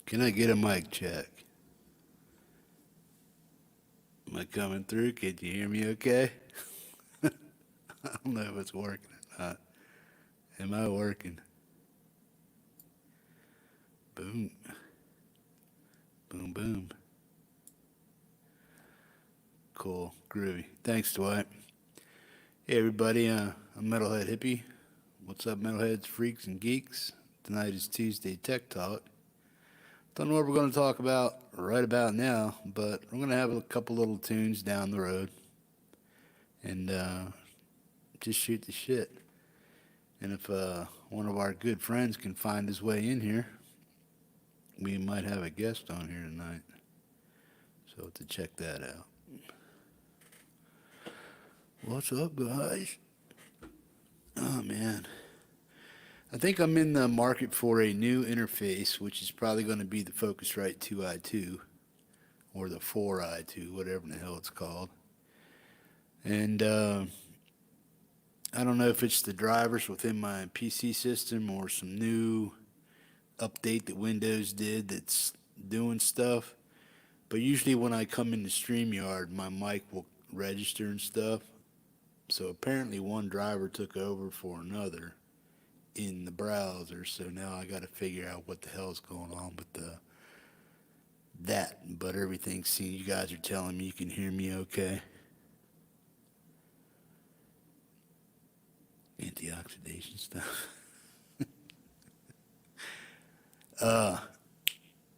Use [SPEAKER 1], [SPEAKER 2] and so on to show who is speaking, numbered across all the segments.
[SPEAKER 1] Can I get a mic check? Am I coming through? Can you hear me okay? I don't know if it's working or not. Am I working? Boom. Boom, boom. Cool. Groovy. Thanks, Dwight. Hey, everybody. I'm Metalhead Hippie. What's up, Metalheads, freaks, and geeks? Tonight is Tuesday Tech Talk. Don't know what we're going to talk about right about now, but we're going to have a couple little tunes down the road and just shoot the shit. And if one of our good friends can find his way in here, we might have a guest on here tonight. So to check that out. What's up, guys? Oh, man. I think I'm in the market for a new interface, which is probably going to be the Focusrite 2i2 or the 4i2, whatever the hell it's called. And I don't know if it's the drivers within my PC system or some new update that Windows did that's doing stuff. But usually when I come into StreamYard, my mic will register and stuff. So apparently one driver took over for another in the browser, so now I got to figure out what the hell's going on with that. But everything seems, you guys are telling me you can hear me okay. Antioxidation stuff.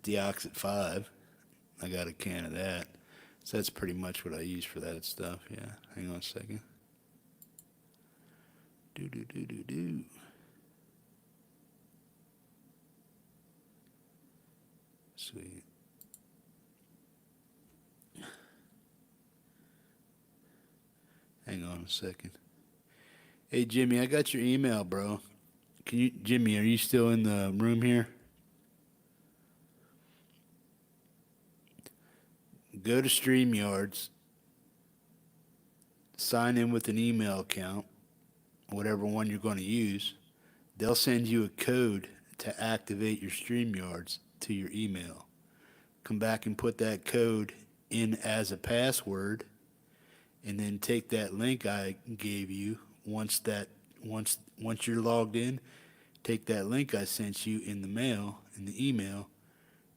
[SPEAKER 1] Deoxit 5. I got a can of that. So that's pretty much what I use for that stuff. Yeah. Hang on a second. Do. Sweet. Hang on a second. Hey, Jimmy, I got your email, bro. Jimmy, are you still in the room here? Go to StreamYards, sign in with an email account, whatever one you're going to use. They'll send you a code to activate your StreamYards to your email. Come back and put that code in as a password, and then take that link I gave you. Once you're logged in, take that link I sent you in the email,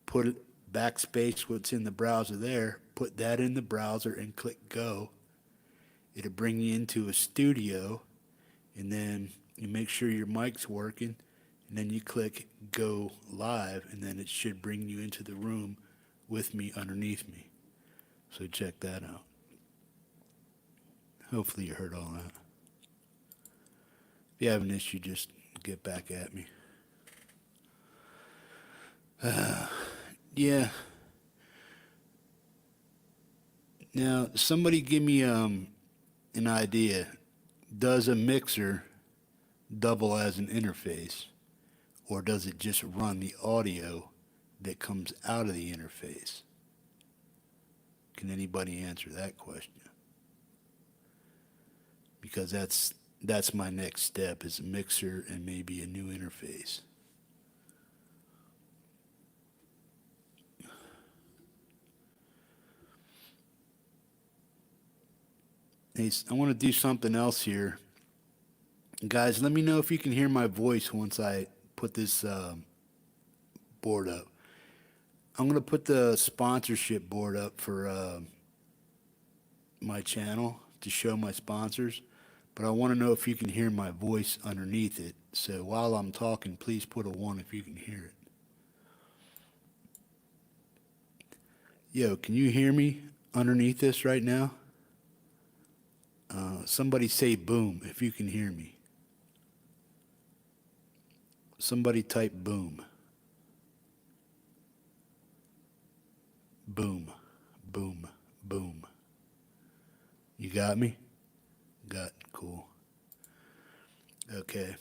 [SPEAKER 1] put it backspace what's in the browser there, put that in the browser and click go. It'll bring you into a studio, and then you make sure your mic's working, and then you click go live, and then it should bring you into the room with me underneath me. So check that out. Hopefully you heard all that. If you have an issue, just get back at me. Yeah. Now, somebody give me an idea. Does a mixer double as an interface, or does it just run the audio that comes out of the interface? Can anybody answer that question? Because that's my next step, is a mixer and maybe a new interface. Hey, I want to do something else here. Guys, let me know if you can hear my voice once I put this board up. I'm going to put the sponsorship board up for my channel to show my sponsors, but I want to know if you can hear my voice underneath it. So while I'm talking, please put a 1 if you can hear it. Yo, can you hear me underneath this right now? Somebody say boom if you can hear me. Somebody type boom. Boom, boom, boom. You got me? Cool. Okay.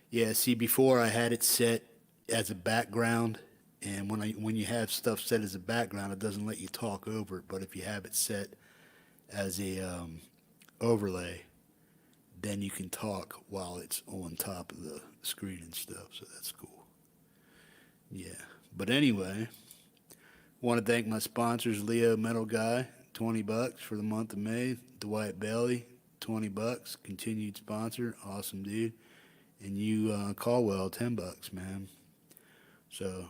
[SPEAKER 1] Yeah, see, before I had it set as a background, and when you have stuff set as a background, it doesn't let you talk over it, but if you have it set as a overlay, then you can talk while it's on top of the screen and stuff, so that's cool. Yeah, but anyway, Want to thank my sponsors, LEOmetalGuy, $20 for the month of May. Dwight, $20, continued sponsor, awesome dude. And you, Caldwell, $10, man. So,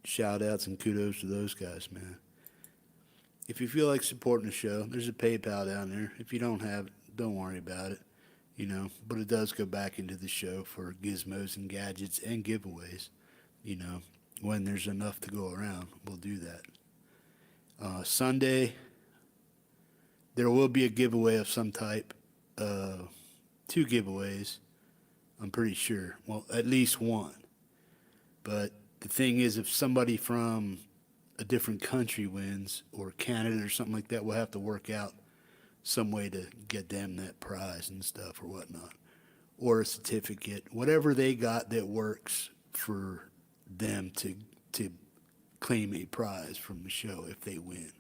[SPEAKER 1] shout outs and kudos to those guys, man. If you feel like supporting the show, there's a PayPal down there. If you don't have it, don't worry about it, you know. But it does go back into the show for gizmos and gadgets and giveaways, you know. When there's enough to go around, we'll do that. Sunday, there will be a giveaway of some type. 2 giveaways, I'm pretty sure. Well, at least one. But the thing is, if somebody from a different country wins, or Canada or something like that, we'll have to work out some way to get them that prize and stuff or whatnot. Or a certificate, whatever they got that works for them to claim a prize from the show if they win.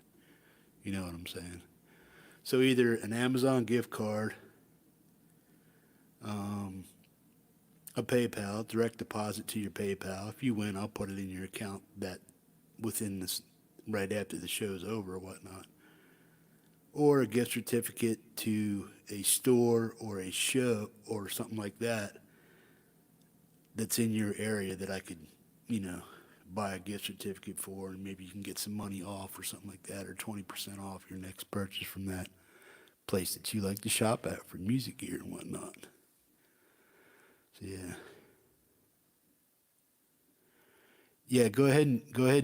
[SPEAKER 1] You know what I'm saying? So either an Amazon gift card, a PayPal, direct deposit to your PayPal. If you win, I'll put it in your account that within this right after the show's over or whatnot. Or a gift certificate to a store or a show or something like that that's in your area that I could, you know, buy a gift certificate for, and maybe you can get some money off or something like that, or 20% off your next purchase from that place that you like to shop at for music gear and whatnot. So yeah, go ahead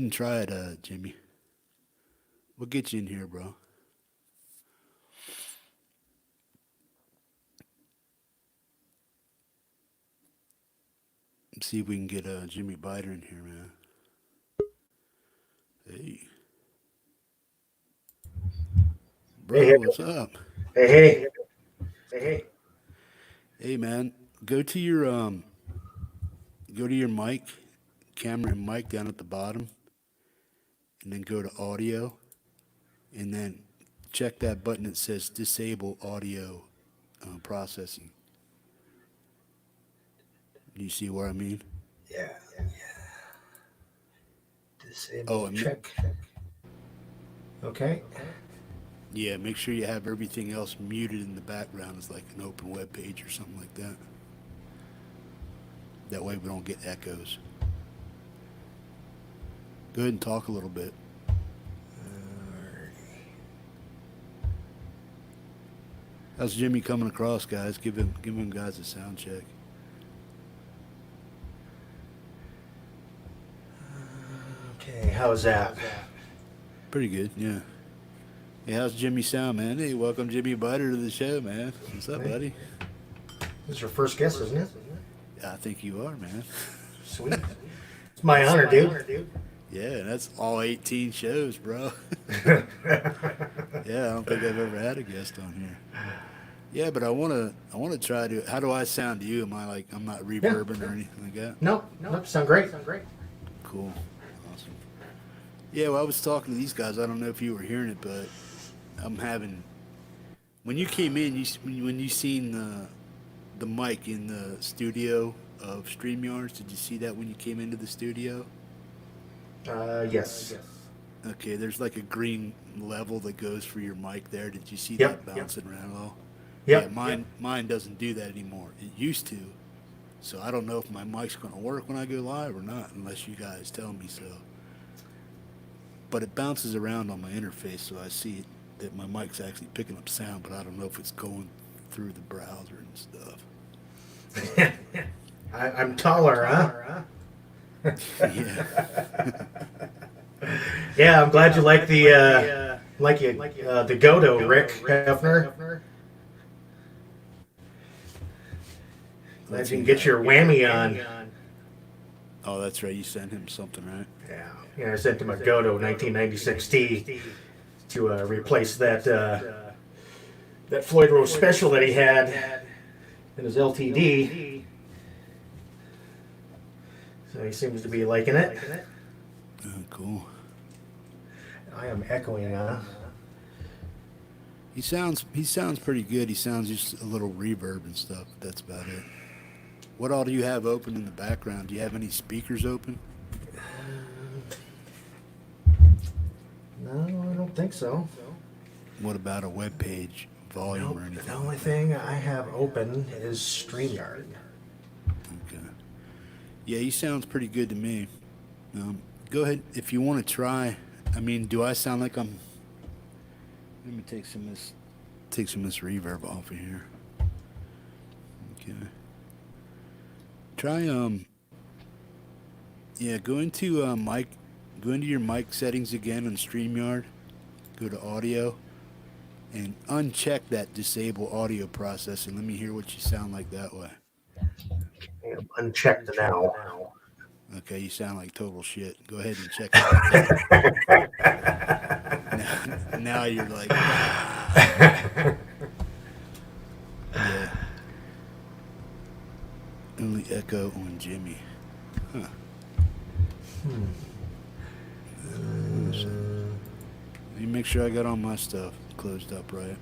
[SPEAKER 1] and try it, Jimmy. We'll get you in here, bro. Let's see if we can get Jimmy Biter in here, man. Hey. Bro,
[SPEAKER 2] hey,
[SPEAKER 1] what's up?
[SPEAKER 2] Hey.
[SPEAKER 1] Hey, man. Go to your mic, camera and mic down at the bottom, and then go to audio, and then check that button that says disable audio processing. Do you see what I mean?
[SPEAKER 2] Yeah. Disable check. Okay.
[SPEAKER 1] Yeah, make sure you have everything else muted in the background as like an open web page or something like that. That way we don't get echoes. Go ahead and talk a little bit. How's Jimmy coming across, guys? Give him guys a sound check.
[SPEAKER 2] Okay, how's that?
[SPEAKER 1] Pretty good, yeah. Hey, how's Jimmy sound, man? Hey, welcome Jimmy Biter to the show, man. What's up, buddy?
[SPEAKER 2] This is your first guest, isn't it?
[SPEAKER 1] I think you are, man.
[SPEAKER 2] Sweet. It's my honor, dude.
[SPEAKER 1] Yeah, that's all 18 shows, bro. Yeah, I don't think I've ever had a guest on here. Yeah, but I wanna try to. How do I sound to you? Am I like I'm not reverbing or anything like that?
[SPEAKER 2] No, sound great.
[SPEAKER 1] Cool, awesome. Yeah, well, I was talking to these guys. I don't know if you were hearing it, but I'm having. When you came in, when you seen the mic in the studio of StreamYard, did you see that when you came into the studio?
[SPEAKER 2] Yes.
[SPEAKER 1] Okay, there's like a green level that goes for your mic there. Did you see
[SPEAKER 2] Yep.
[SPEAKER 1] that bouncing around at all?
[SPEAKER 2] Yep.
[SPEAKER 1] Yeah, mine doesn't do that anymore. It used to. So I don't know if my mic's going to work when I go live or not, unless you guys tell me so. But it bounces around on my interface, so I see it, that my mic's actually picking up sound, but I don't know if it's going through the browser and stuff.
[SPEAKER 2] I'm taller, huh?
[SPEAKER 1] Yeah.
[SPEAKER 2] Yeah, I'm glad you like the the Godo, Rick Hefner. Glad you can get your whammy on.
[SPEAKER 1] Oh, that's right. You sent him something, right?
[SPEAKER 2] Yeah, I sent him a Godo 1996T to replace that Floyd Rose special that he had in his LTD. So he seems to be liking it.
[SPEAKER 1] Oh, cool.
[SPEAKER 2] I am echoing, huh?
[SPEAKER 1] He sounds pretty good. He sounds just a little reverb and stuff. But that's about it. What all do you have open in the background? Do you have any speakers open?
[SPEAKER 2] don't think so.
[SPEAKER 1] What about a web page volume
[SPEAKER 2] Nope,
[SPEAKER 1] or anything?
[SPEAKER 2] the only thing I have open is StreamYard.
[SPEAKER 1] Okay. Yeah, he sounds pretty good to me. Go ahead if you want to try. I mean, do I sound like I'm? Let me take some of this reverb off of here. Okay. Try yeah, go into your mic settings again on StreamYard. Go to audio and uncheck that disable audio processing. Let me hear what you sound like that way.
[SPEAKER 2] I'm unchecked now.
[SPEAKER 1] Okay, you sound like total shit. Go ahead and check it. now you're like, yeah. Only echo on Jimmy. Huh. Let me make sure I got all my stuff closed up right.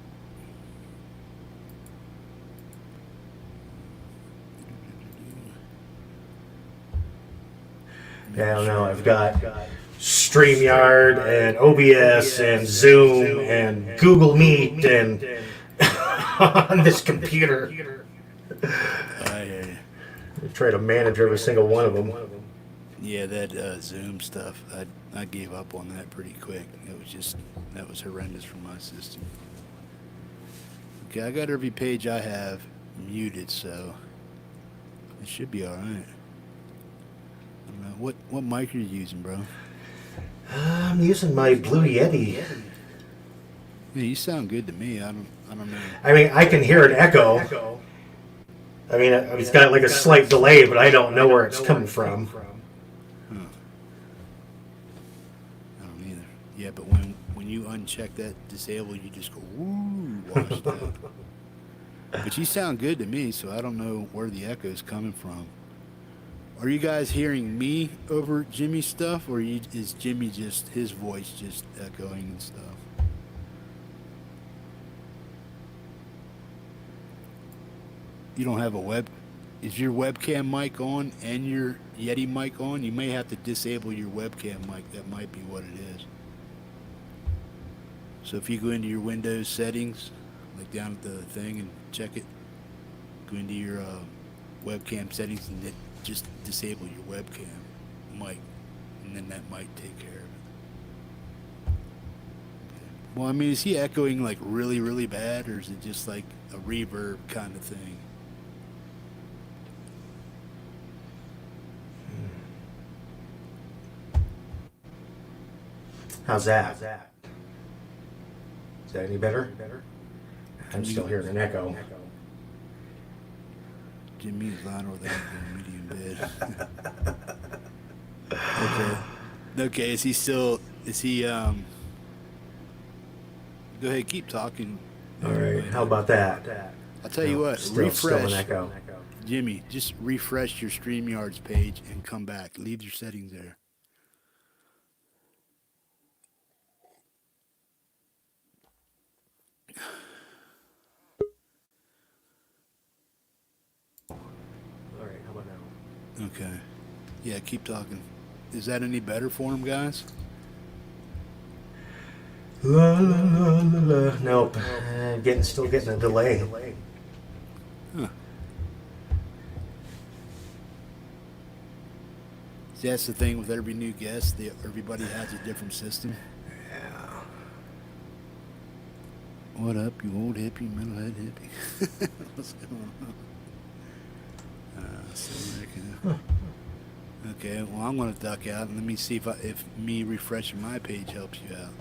[SPEAKER 2] Yeah, I don't know. I've got StreamYard and OBS and Zoom and Google Meet and on this computer.
[SPEAKER 1] I hear you.
[SPEAKER 2] I try to manage every single one of them.
[SPEAKER 1] Yeah, that Zoom stuff, I gave up on that pretty quick. That was horrendous for my system. Okay, I got every page I have muted, so it should be all right. What mic are you using, bro?
[SPEAKER 2] I'm using my Blue Yeti.
[SPEAKER 1] Yeah, you sound good to me. I don't know.
[SPEAKER 2] I mean, I can hear an echo. I mean, it's got like a slight delay, but I don't know where it's coming from.
[SPEAKER 1] Huh. I don't either. Yeah, but when you uncheck that disable, you just go woo, washed out. But you sound good to me, so I don't know where the echo's coming from. Are you guys hearing me over Jimmy's stuff, or is Jimmy just his voice just echoing and stuff? You don't have a web? Is your webcam mic on and your Yeti mic on? You may have to disable your webcam mic. That might be what it is. So if you go into your Windows settings, like down at the thing and check it, go into your webcam settings and just disable your webcam mic, and then that might take care of it. Okay. Well, I mean, is he echoing like really, really bad, or is it just like a reverb kind of thing?
[SPEAKER 2] How's that? Is that any better? I'm still hearing an echo.
[SPEAKER 1] Jimmy's louder than the medium bed. Okay. Okay, is he go ahead, keep talking.
[SPEAKER 2] All right, how about that?
[SPEAKER 1] I'll tell you what,
[SPEAKER 2] Still an
[SPEAKER 1] refresh.
[SPEAKER 2] echo.
[SPEAKER 1] Jimmy, just refresh your StreamYard's page and come back. Leave your settings there.
[SPEAKER 2] All right, how about now?
[SPEAKER 1] Okay. Yeah, keep talking. Is that any better for him, guys?
[SPEAKER 2] La, la, la, la, la. Nope. Still getting a delay.
[SPEAKER 1] Huh. See, that's the thing with every new guest. Everybody has a different system.
[SPEAKER 2] Yeah.
[SPEAKER 1] What up, you old hippie, metalhead hippie? What's going on? Okay, well, I'm going to duck out and let me see if me refreshing my page helps you out.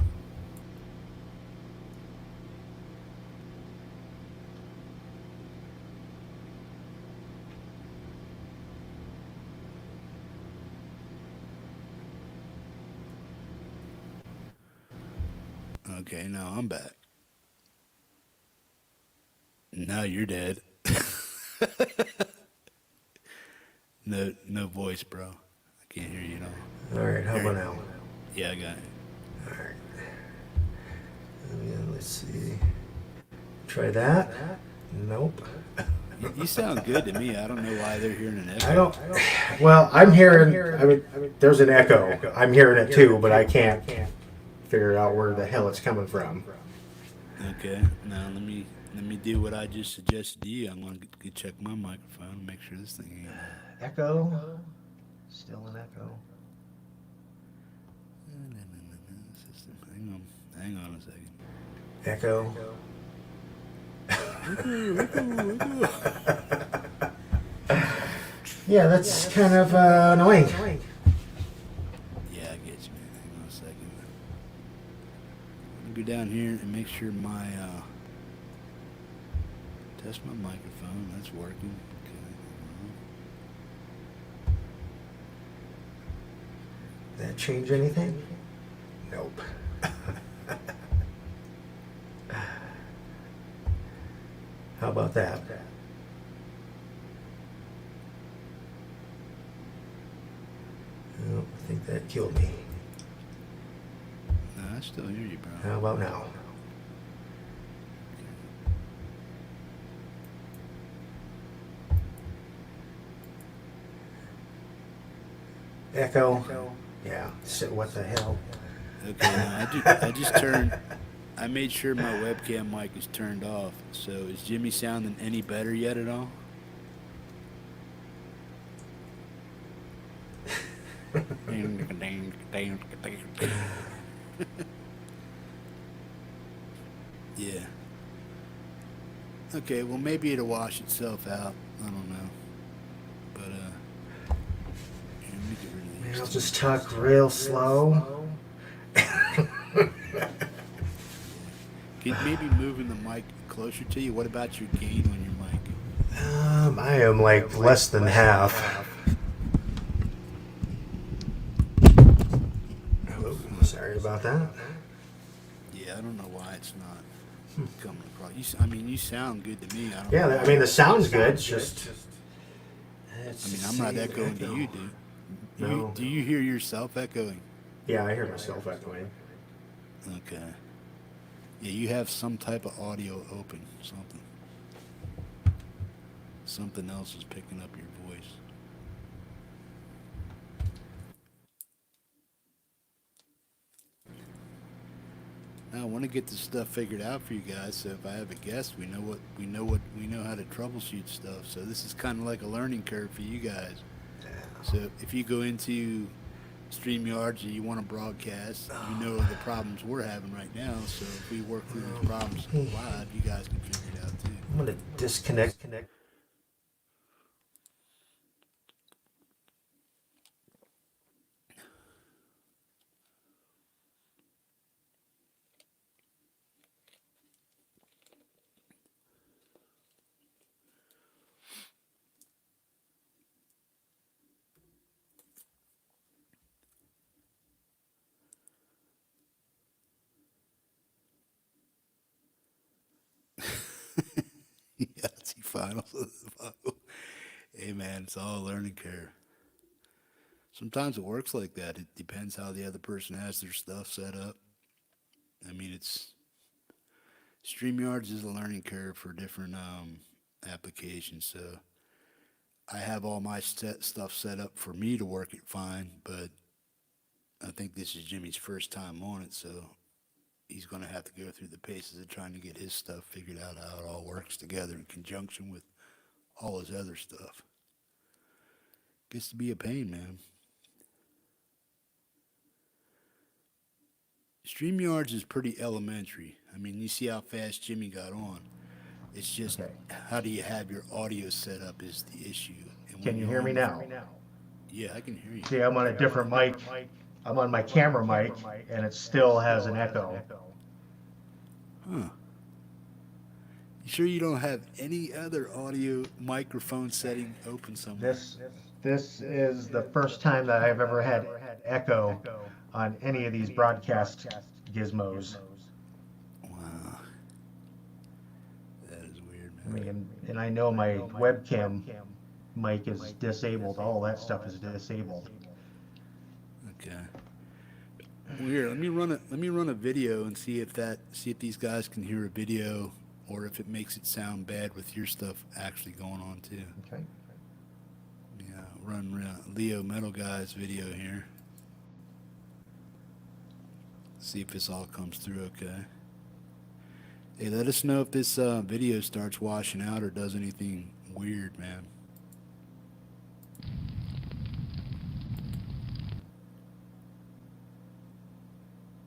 [SPEAKER 1] Okay, now I'm back. Now you're dead. No voice, bro. I can't hear you at all.
[SPEAKER 2] All right, how about now?
[SPEAKER 1] Yeah, I got it.
[SPEAKER 2] All right. Let's see. Try that. Nope.
[SPEAKER 1] You sound good to me. I don't know why they're hearing an echo.
[SPEAKER 2] I don't. Well, I'm hearing. I mean, there's an echo. I'm hearing it too, but I can't figure out where the hell it's coming from.
[SPEAKER 1] Okay, now let me do what I just suggested to you. I'm gonna go check my microphone and make sure this thing ain't.
[SPEAKER 2] Echo. Still an echo.
[SPEAKER 1] System. Hang on a second.
[SPEAKER 2] Echo. Yeah, that's kind of annoying.
[SPEAKER 1] Yeah, I get you, man. Hang on a second. Let me go down here and make sure my test my microphone. That's working.
[SPEAKER 2] Did that change anything? Nope. How about that? Oh, I think that killed me.
[SPEAKER 1] No, I still hear you, bro.
[SPEAKER 2] How about now? Echo. Yeah. So what the hell?
[SPEAKER 1] Okay, now I just turned. I made sure my webcam mic is turned off. So is Jimmy sounding any better yet at all? Yeah. Okay, well maybe it'll wash itself out. I don't know. But here, let me get rid of these.
[SPEAKER 2] Maybe I'll just talk real slow.
[SPEAKER 1] Can maybe moving the mic closer to you? What about your gain on your mic?
[SPEAKER 2] I am like less than half. Oh, sorry about that.
[SPEAKER 1] Yeah, I don't know why it's not coming across. I mean, you sound good to me. I don't
[SPEAKER 2] Yeah,
[SPEAKER 1] know.
[SPEAKER 2] I mean the sound's good. It's just.
[SPEAKER 1] I mean, I'm not echoing to you, dude.
[SPEAKER 2] No.
[SPEAKER 1] Do you hear yourself echoing?
[SPEAKER 2] Yeah, I hear myself echoing.
[SPEAKER 1] Okay. Yeah, you have some type of audio open, something. Something else is picking up your voice. Now I want to get this stuff figured out for you guys, so if I have a guest, we know how to troubleshoot stuff. So this is kind of like a learning curve for you guys. So if you go into StreamYard and you want to broadcast, you know the problems we're having right now. So if we work through these problems live, you guys can figure it out too.
[SPEAKER 2] I'm gonna disconnect.
[SPEAKER 1] Yeah, see finals. Hey man, it's all a learning curve. Sometimes it works like that. It depends how the other person has their stuff set up. I mean, it's StreamYards is a learning curve for different applications. So I have all my stuff set up for me to work it fine, but I think this is Jimmy's first time on it, so he's going to have to go through the paces of trying to get his stuff figured out how it all works together in conjunction with all his other stuff. Gets to be a pain, man. StreamYards is pretty elementary. I mean, you see how fast Jimmy got on. It's just how do you have your audio set up is the issue. And
[SPEAKER 2] Can you hear me now?
[SPEAKER 1] Yeah, I can hear you.
[SPEAKER 2] See, I'm on a different mic. I'm on my camera mic, and it still has an echo.
[SPEAKER 1] Huh. You sure you don't have any other audio microphone setting open somewhere?
[SPEAKER 2] This is the first time that I've ever had echo on any of these broadcast gizmos.
[SPEAKER 1] Wow. That is weird,
[SPEAKER 2] I
[SPEAKER 1] man.
[SPEAKER 2] mean, and I know my webcam mic is disabled. All that stuff is disabled.
[SPEAKER 1] Okay. Well, here, let me run a video and see if these guys can hear a video or if it makes it sound bad with your stuff actually going on too.
[SPEAKER 2] Okay.
[SPEAKER 1] Yeah, run LEOmetalGuy's video here. See if this all comes through okay. Hey, let us know if this video starts washing out or does anything weird, man.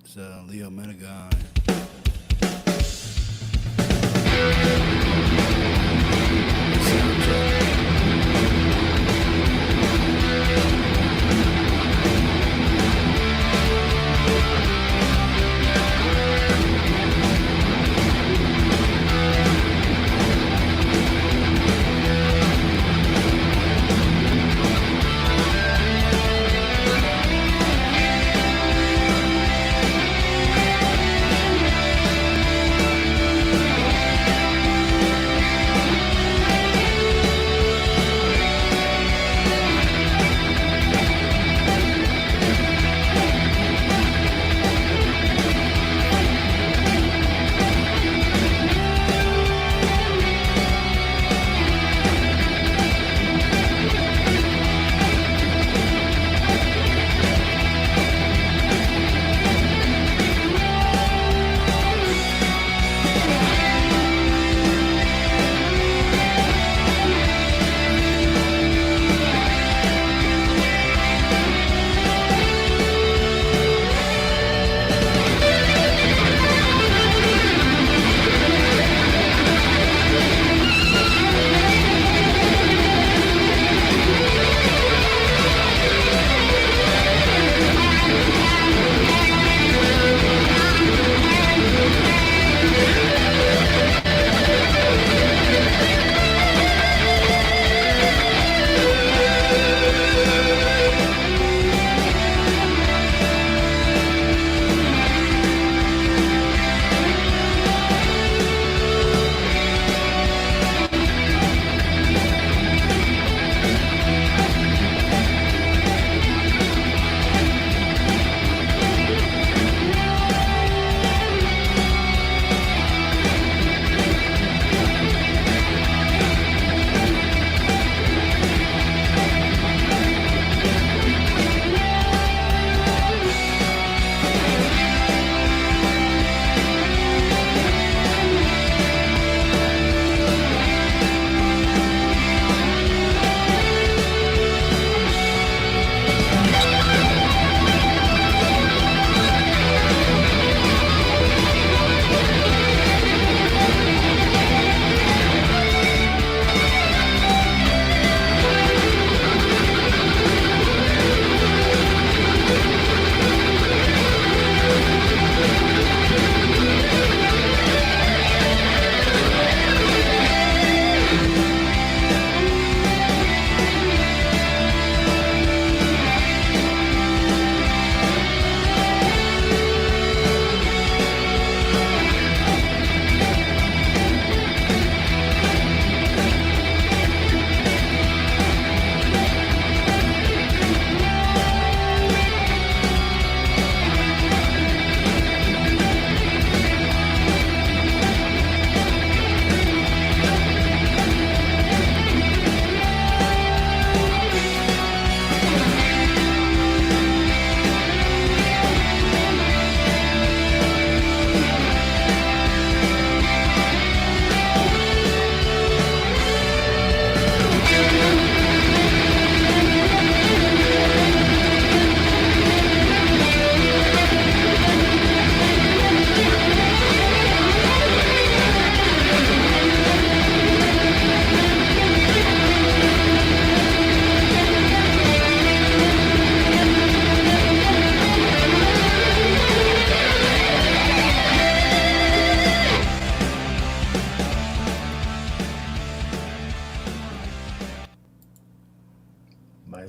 [SPEAKER 1] It's LEOmetalGuy. Sound check.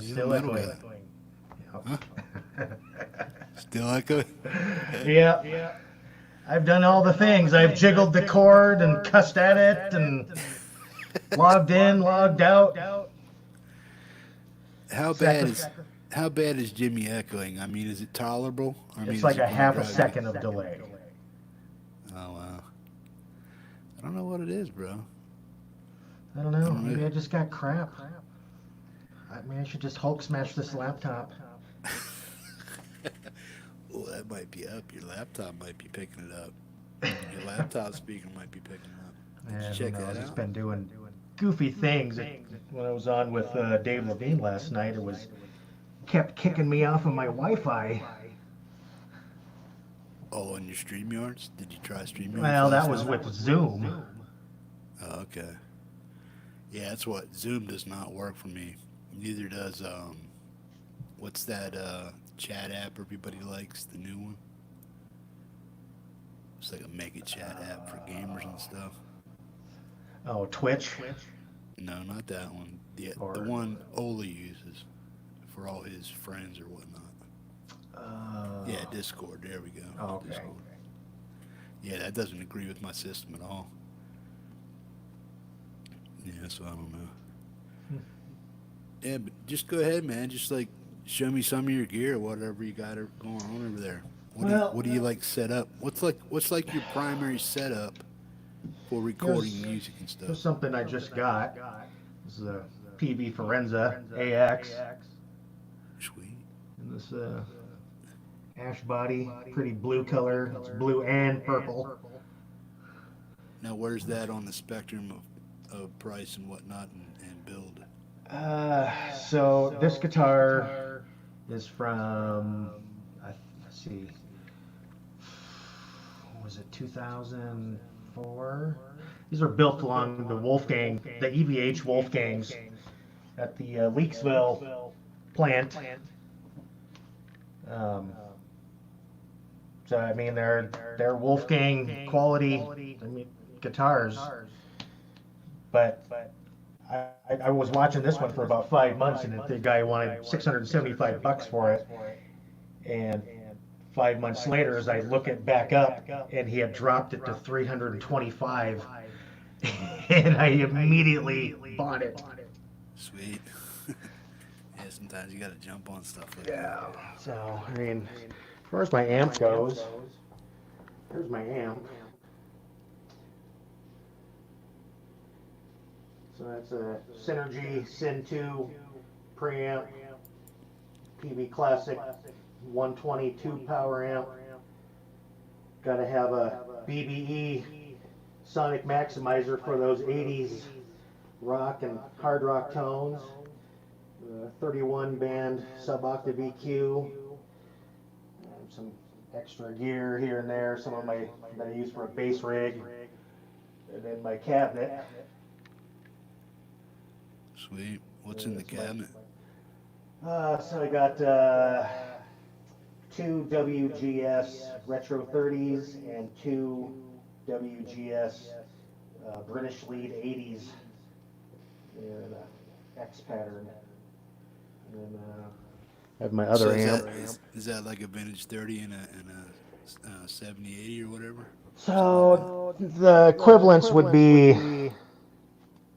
[SPEAKER 2] Still
[SPEAKER 1] metal
[SPEAKER 2] echoing.
[SPEAKER 1] guy. Huh? Still echoing?
[SPEAKER 2] Yeah. I've done all the things. I've jiggled the cord and cussed at it and logged in, logged out.
[SPEAKER 1] How bad is Jimmy echoing? I mean, is it tolerable? I mean,
[SPEAKER 2] It's
[SPEAKER 1] is
[SPEAKER 2] like
[SPEAKER 1] it
[SPEAKER 2] a
[SPEAKER 1] gonna
[SPEAKER 2] half a
[SPEAKER 1] drive you-
[SPEAKER 2] second of delay.
[SPEAKER 1] Oh wow. I don't know what it is, bro.
[SPEAKER 2] I don't know. Maybe I just got crap. Maybe I should just Hulk smash this laptop.
[SPEAKER 1] Well, that might be up. Your laptop might be picking it up. Your laptop speaker might be picking it up. Did
[SPEAKER 2] Yeah,
[SPEAKER 1] you
[SPEAKER 2] who
[SPEAKER 1] check
[SPEAKER 2] knows?
[SPEAKER 1] that
[SPEAKER 2] It's
[SPEAKER 1] out?
[SPEAKER 2] been doing goofy things. When I was on with Dave Levine last night, it kept kicking me off of my Wi-Fi.
[SPEAKER 1] Oh, on your StreamYards? Did you try StreamYards
[SPEAKER 2] Well, that
[SPEAKER 1] last
[SPEAKER 2] was
[SPEAKER 1] night?
[SPEAKER 2] with Zoom.
[SPEAKER 1] Oh, okay. Yeah, that's what Zoom does not work for me. Neither does what's that chat app everybody likes, the new one? It's like a mega chat app for gamers and stuff.
[SPEAKER 2] Oh, Twitch.
[SPEAKER 1] No, not that one. The
[SPEAKER 2] Or
[SPEAKER 1] one Ola uses for all his friends or whatnot. Yeah, Discord. There we go.
[SPEAKER 2] okay.
[SPEAKER 1] Discord. Yeah, that doesn't agree with my system at all. Yeah, so I don't know. Yeah, but just go ahead, man. Just like show me some of your gear or whatever you got going on over there. What do you like set up? What's like your primary setup for recording music and stuff?
[SPEAKER 2] Here's something I just got. This is a PV Forenza AX.
[SPEAKER 1] Sweet.
[SPEAKER 2] And this ash body, pretty blue color. It's blue and purple.
[SPEAKER 1] Now, where's that on the spectrum of price and whatnot and build?
[SPEAKER 2] So this guitar is from, let's see, what was it, 2004? These were built along the Wolfgang, the EVH Wolfgangs at the Leaksville plant. So I mean, they're Wolfgang quality, I mean, guitars. But I was watching this one for about 5 months, and the guy wanted $675 for it. And 5 months later, as I look it back up, and he had dropped it to 325, and I immediately bought it.
[SPEAKER 1] Sweet. Yeah, sometimes you gotta jump on stuff like
[SPEAKER 2] Yeah. So I mean, as far as my amp goes, here's my amp. So that's a Synergy Syn 2 preamp, PV Classic 122 power amp. Got to have a BBE sonic maximizer for those 80s rock and hard rock tones. 31 band sub-octave EQ. Some extra gear here and there, some of my that I use for a bass rig. And then my cabinet.
[SPEAKER 1] Sweet. What's in the cabinet?
[SPEAKER 2] So I got two WGS Retro 30s and two WGS British Lead 80s in X pattern. And I have my other amp.
[SPEAKER 1] Is that like a vintage 30 and a 7080 or whatever?
[SPEAKER 2] So the equivalents would be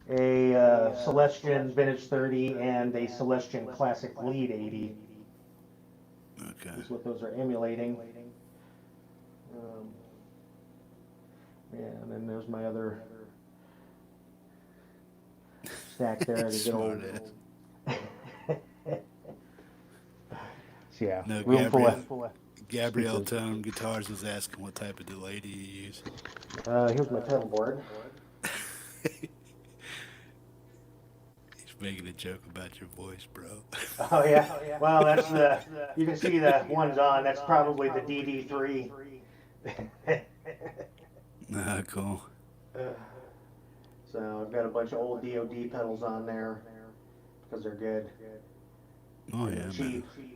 [SPEAKER 2] a Celestion Vintage 30 and a Celestion Classic Lead 80.
[SPEAKER 1] Okay.
[SPEAKER 2] That's what those are emulating. Yeah, and then there's my other stack there.
[SPEAKER 1] Smart ass.
[SPEAKER 2] Yeah,
[SPEAKER 1] No,
[SPEAKER 2] room full of.
[SPEAKER 1] Gabrielle Tone Guitars was asking what type of delay do you use?
[SPEAKER 2] Here's my pedal board.
[SPEAKER 1] He's making a joke about your voice, bro.
[SPEAKER 2] Oh yeah. Well, that's the. You can see the one's on. That's probably the DD3.
[SPEAKER 1] Cool.
[SPEAKER 2] So I've got a bunch of old DOD pedals on there because they're good.
[SPEAKER 1] Oh yeah,
[SPEAKER 2] cheap.
[SPEAKER 1] man.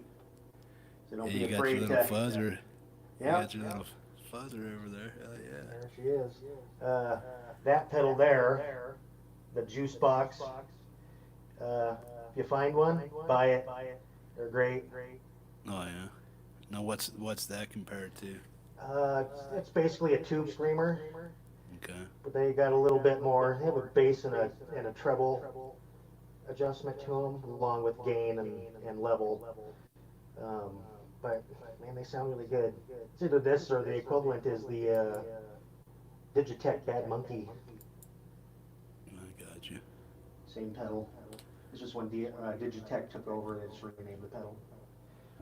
[SPEAKER 2] So don't
[SPEAKER 1] Yeah,
[SPEAKER 2] be
[SPEAKER 1] you got
[SPEAKER 2] afraid
[SPEAKER 1] your little
[SPEAKER 2] to.
[SPEAKER 1] fuzzer.
[SPEAKER 2] Yeah.
[SPEAKER 1] You got your little fuzzer over there. Hell yeah.
[SPEAKER 2] There she is. That pedal there, the juice box. If you find one, buy it. They're great.
[SPEAKER 1] Oh yeah. Now what's that compared to?
[SPEAKER 2] It's basically a tube screamer,
[SPEAKER 1] Okay.
[SPEAKER 2] but they got a little bit more. They have a bass and a treble adjustment to them, along with gain and level. But man, they sound really good. It's either this or the equivalent is the Digitech Bad Monkey.
[SPEAKER 1] I got you.
[SPEAKER 2] Same pedal. It's just when Digitech took over, they just renamed the pedal.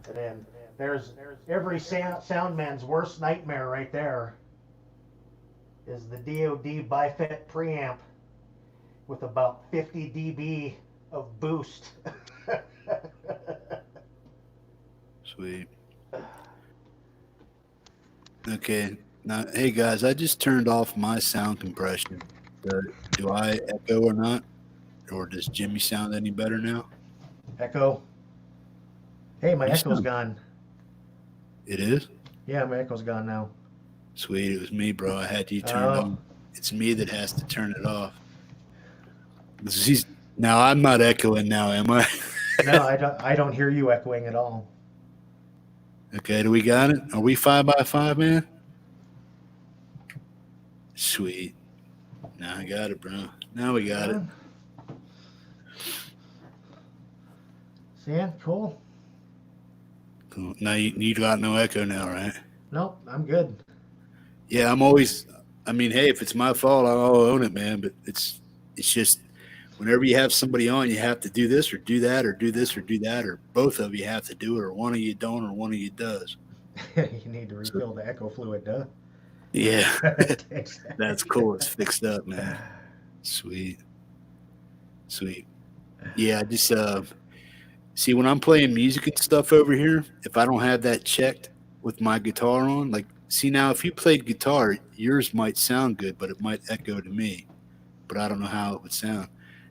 [SPEAKER 2] And then there's every sound man's worst nightmare right there is the DoD BiFET preamp with about 50 dB of boost.
[SPEAKER 1] Sweet. Okay. Now, hey guys, I just turned off my sound compression. Do I echo or not? Or does Jimmy sound any better now?
[SPEAKER 2] Echo. Hey, my
[SPEAKER 1] You
[SPEAKER 2] echo's
[SPEAKER 1] sound.
[SPEAKER 2] gone.
[SPEAKER 1] It is?
[SPEAKER 2] Yeah, my echo's gone now.
[SPEAKER 1] Sweet. It was me, bro. I had you turned
[SPEAKER 2] Oh,
[SPEAKER 1] on. It's me that has to turn it off. Now, I'm not echoing now, am I?
[SPEAKER 2] no, I don't hear you echoing at all.
[SPEAKER 1] Okay, do we got it? Are we 5x5, man? Sweet. Now I got it, bro. Now we got it.
[SPEAKER 2] See, cool.
[SPEAKER 1] Cool. Now you got no echo now, right?
[SPEAKER 2] Nope, I'm good.
[SPEAKER 1] Yeah, I'm always. I mean, hey, if it's my fault, I'll own it, man. But it's just whenever you have somebody on, you have to do this or do that or do this or do that, or both of you have to do it, or one of you don't, or one of you does.
[SPEAKER 2] You need to refill the echo fluid, duh.
[SPEAKER 1] Yeah, that's cool. It's fixed up, man. Sweet. Yeah, I just see when I'm playing music and stuff over here. If I don't have that checked with my guitar on, like, see now, if you played guitar, yours might sound good, but it might echo to me. But I don't know how it would sound.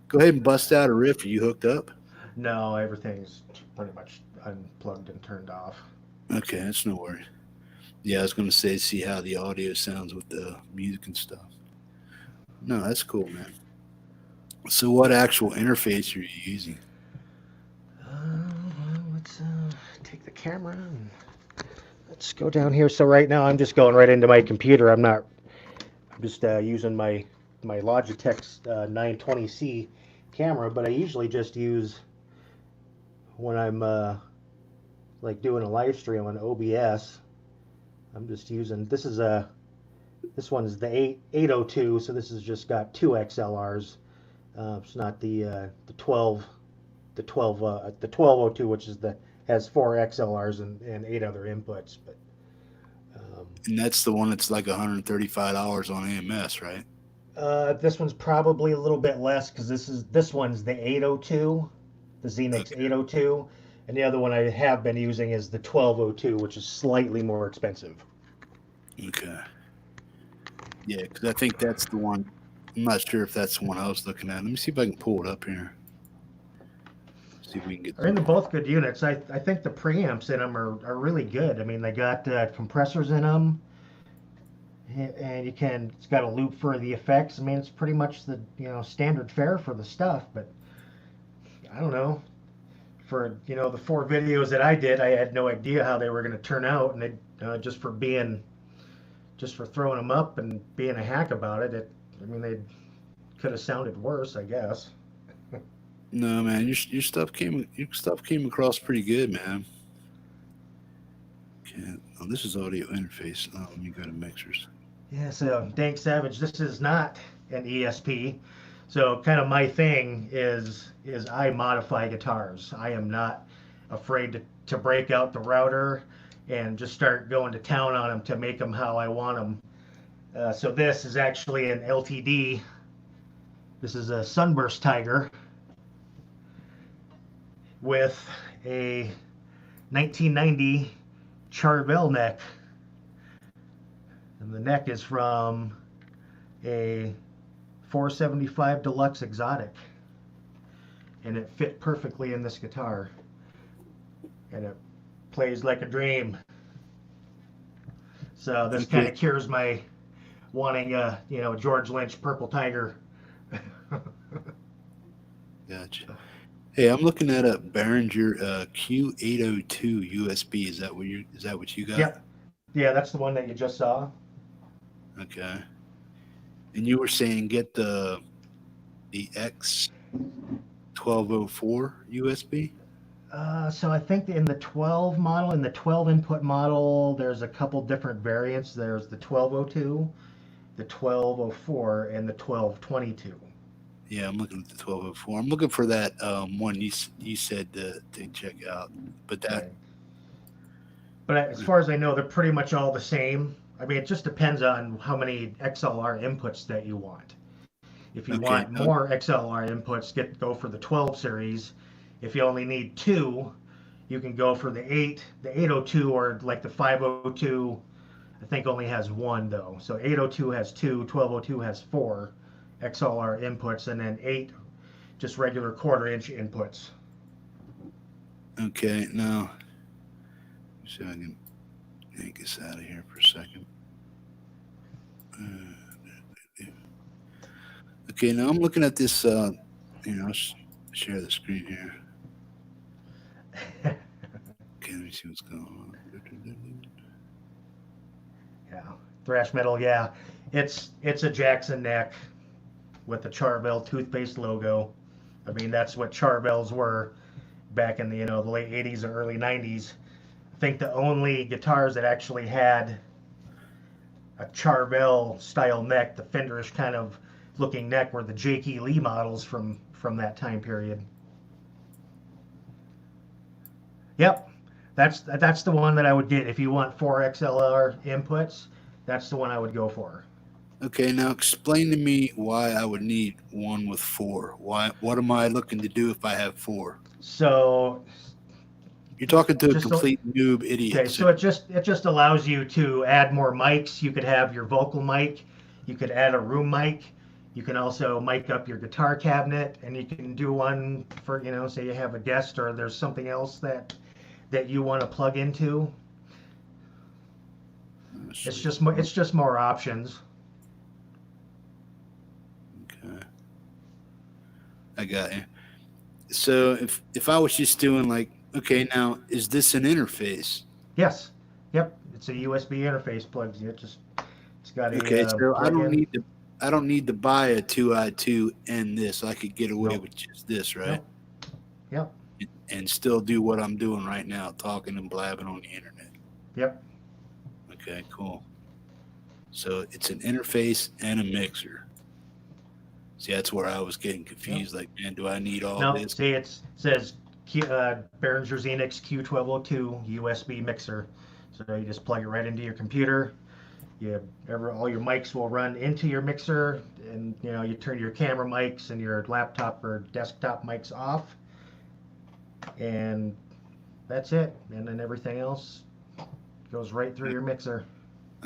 [SPEAKER 1] Go ahead and bust out a riff. Are you hooked up?
[SPEAKER 2] No, everything's pretty much unplugged and turned off.
[SPEAKER 1] Okay, that's no worries. Yeah, I was going to say, see how the audio sounds with the music and stuff. No, that's cool, man. So what actual interface are you using?
[SPEAKER 2] Let's take the camera and let's go down here. So right now I'm just going right into my computer. I'm just using my Logitech 920C camera, but I usually just use when I'm like doing a live stream on OBS. I'm just using this one's the 802, so this has just got two XLRs. It's not the 1202, which has four XLRs and 8 other inputs. But
[SPEAKER 1] And that's the one that's like $135 on AMS, right?
[SPEAKER 2] this one's probably a little bit less because this one's the 802, the Xenix 802, and the other one I have been using is the 1202, which is slightly more expensive.
[SPEAKER 1] Okay. Yeah, because I think that's the one. I'm not sure if that's the one I was looking at. Let me see if I can pull it up here. See if we can get.
[SPEAKER 2] They're both good units. I think the preamps in them are really good. I mean, they got compressors in them, and it's got a loop for the effects. I mean, it's pretty much the standard fare for the stuff. But I don't know. For the 4 videos that I did, I had no idea how they were going to turn out, and just for throwing them up and being a hack about it. I mean, they could have sounded worse, I guess.
[SPEAKER 1] No, man, your stuff came across pretty good, man. Okay. Oh, this is audio interface. Oh, let me go to mixers.
[SPEAKER 2] Yeah, so Dank Savage, this is not an ESP. So kind of my thing is I modify guitars. I am not afraid to break out the router and just start going to town on them to make them how I want them. So this is actually an LTD. This is a Sunburst Tiger with a 1990 Charvel neck. And the neck is from a 475 Deluxe Exotic. And it fit perfectly in this guitar. And it plays like a dream. So this kind of cures my wanting a George Lynch Purple Tiger.
[SPEAKER 1] Gotcha. Hey, I'm looking at a Behringer Q802 USB. Is that what you got?
[SPEAKER 2] Yep. Yeah, that's the one that you just saw.
[SPEAKER 1] Okay. And you were saying get the X1204 USB?
[SPEAKER 2] So I think in the 12 model, in the 12 input model, there's a couple different variants. There's the 1202, the 1204, and the 1222.
[SPEAKER 1] Yeah, I'm looking at the 1204. I'm looking for that one you said to check out. But that,
[SPEAKER 2] Okay. But as far as I know, they're pretty much all the same. I mean, it just depends on how many XLR inputs that you want. If you
[SPEAKER 1] Okay.
[SPEAKER 2] want more XLR inputs, go for the 12 series. If you only need 2, you can go for the 802, or like the 502. I think only has 1 though. So 802 has 2, 1202 has 4 XLR inputs, and then 8 just regular 1/4 inch inputs.
[SPEAKER 1] Okay. Now, so I can yank this out of here for a second. Okay. Now I'm looking at this. Let's share the screen here. Okay. Let me see what's going on.
[SPEAKER 2] Yeah, thrash metal. Yeah, it's a Jackson neck with the Charvel toothpaste logo. I mean, that's what Charvels were back in the the late 80s or early 90s. I think the only guitars that actually had a Charvel style neck, the Fenderish kind of looking neck, were the J.K. Lee models from that time period. Yep, that's the one that I would get if you want 4 XLR inputs. That's the one I would go for.
[SPEAKER 1] Okay, now explain to me why I would need one with 4. Why? What am I looking to do if I have 4?
[SPEAKER 2] So
[SPEAKER 1] You're talking to a
[SPEAKER 2] just
[SPEAKER 1] complete noob idiot.
[SPEAKER 2] okay, so it just allows you to add more mics. You could have your vocal mic, you could add a room mic, you can also mic up your guitar cabinet, and you can do one for say you have a guest or there's something else that you want to plug into. It's just more options.
[SPEAKER 1] Okay, I got you. So if I was just doing like, okay, now is this an interface?
[SPEAKER 2] Yes. Yep. It's a USB interface plugs. It's got a
[SPEAKER 1] Okay, so I
[SPEAKER 2] plug-in.
[SPEAKER 1] don't need to buy a 2i2 and this. I could get away
[SPEAKER 2] Nope.
[SPEAKER 1] with just this, right?
[SPEAKER 2] Yep.
[SPEAKER 1] And still do what I'm doing right now, talking and blabbing on the internet.
[SPEAKER 2] Yep.
[SPEAKER 1] Okay, cool. So it's an interface and a mixer. See, that's where I was getting confused. Like, man, do I need all
[SPEAKER 2] No,
[SPEAKER 1] this?
[SPEAKER 2] see, it says Behringer Xenix Q1202 USB mixer. So you just plug it right into your computer. All your mics will run into your mixer, and you turn your camera mics and your laptop or desktop mics off, and that's it. And then everything else goes right through your mixer.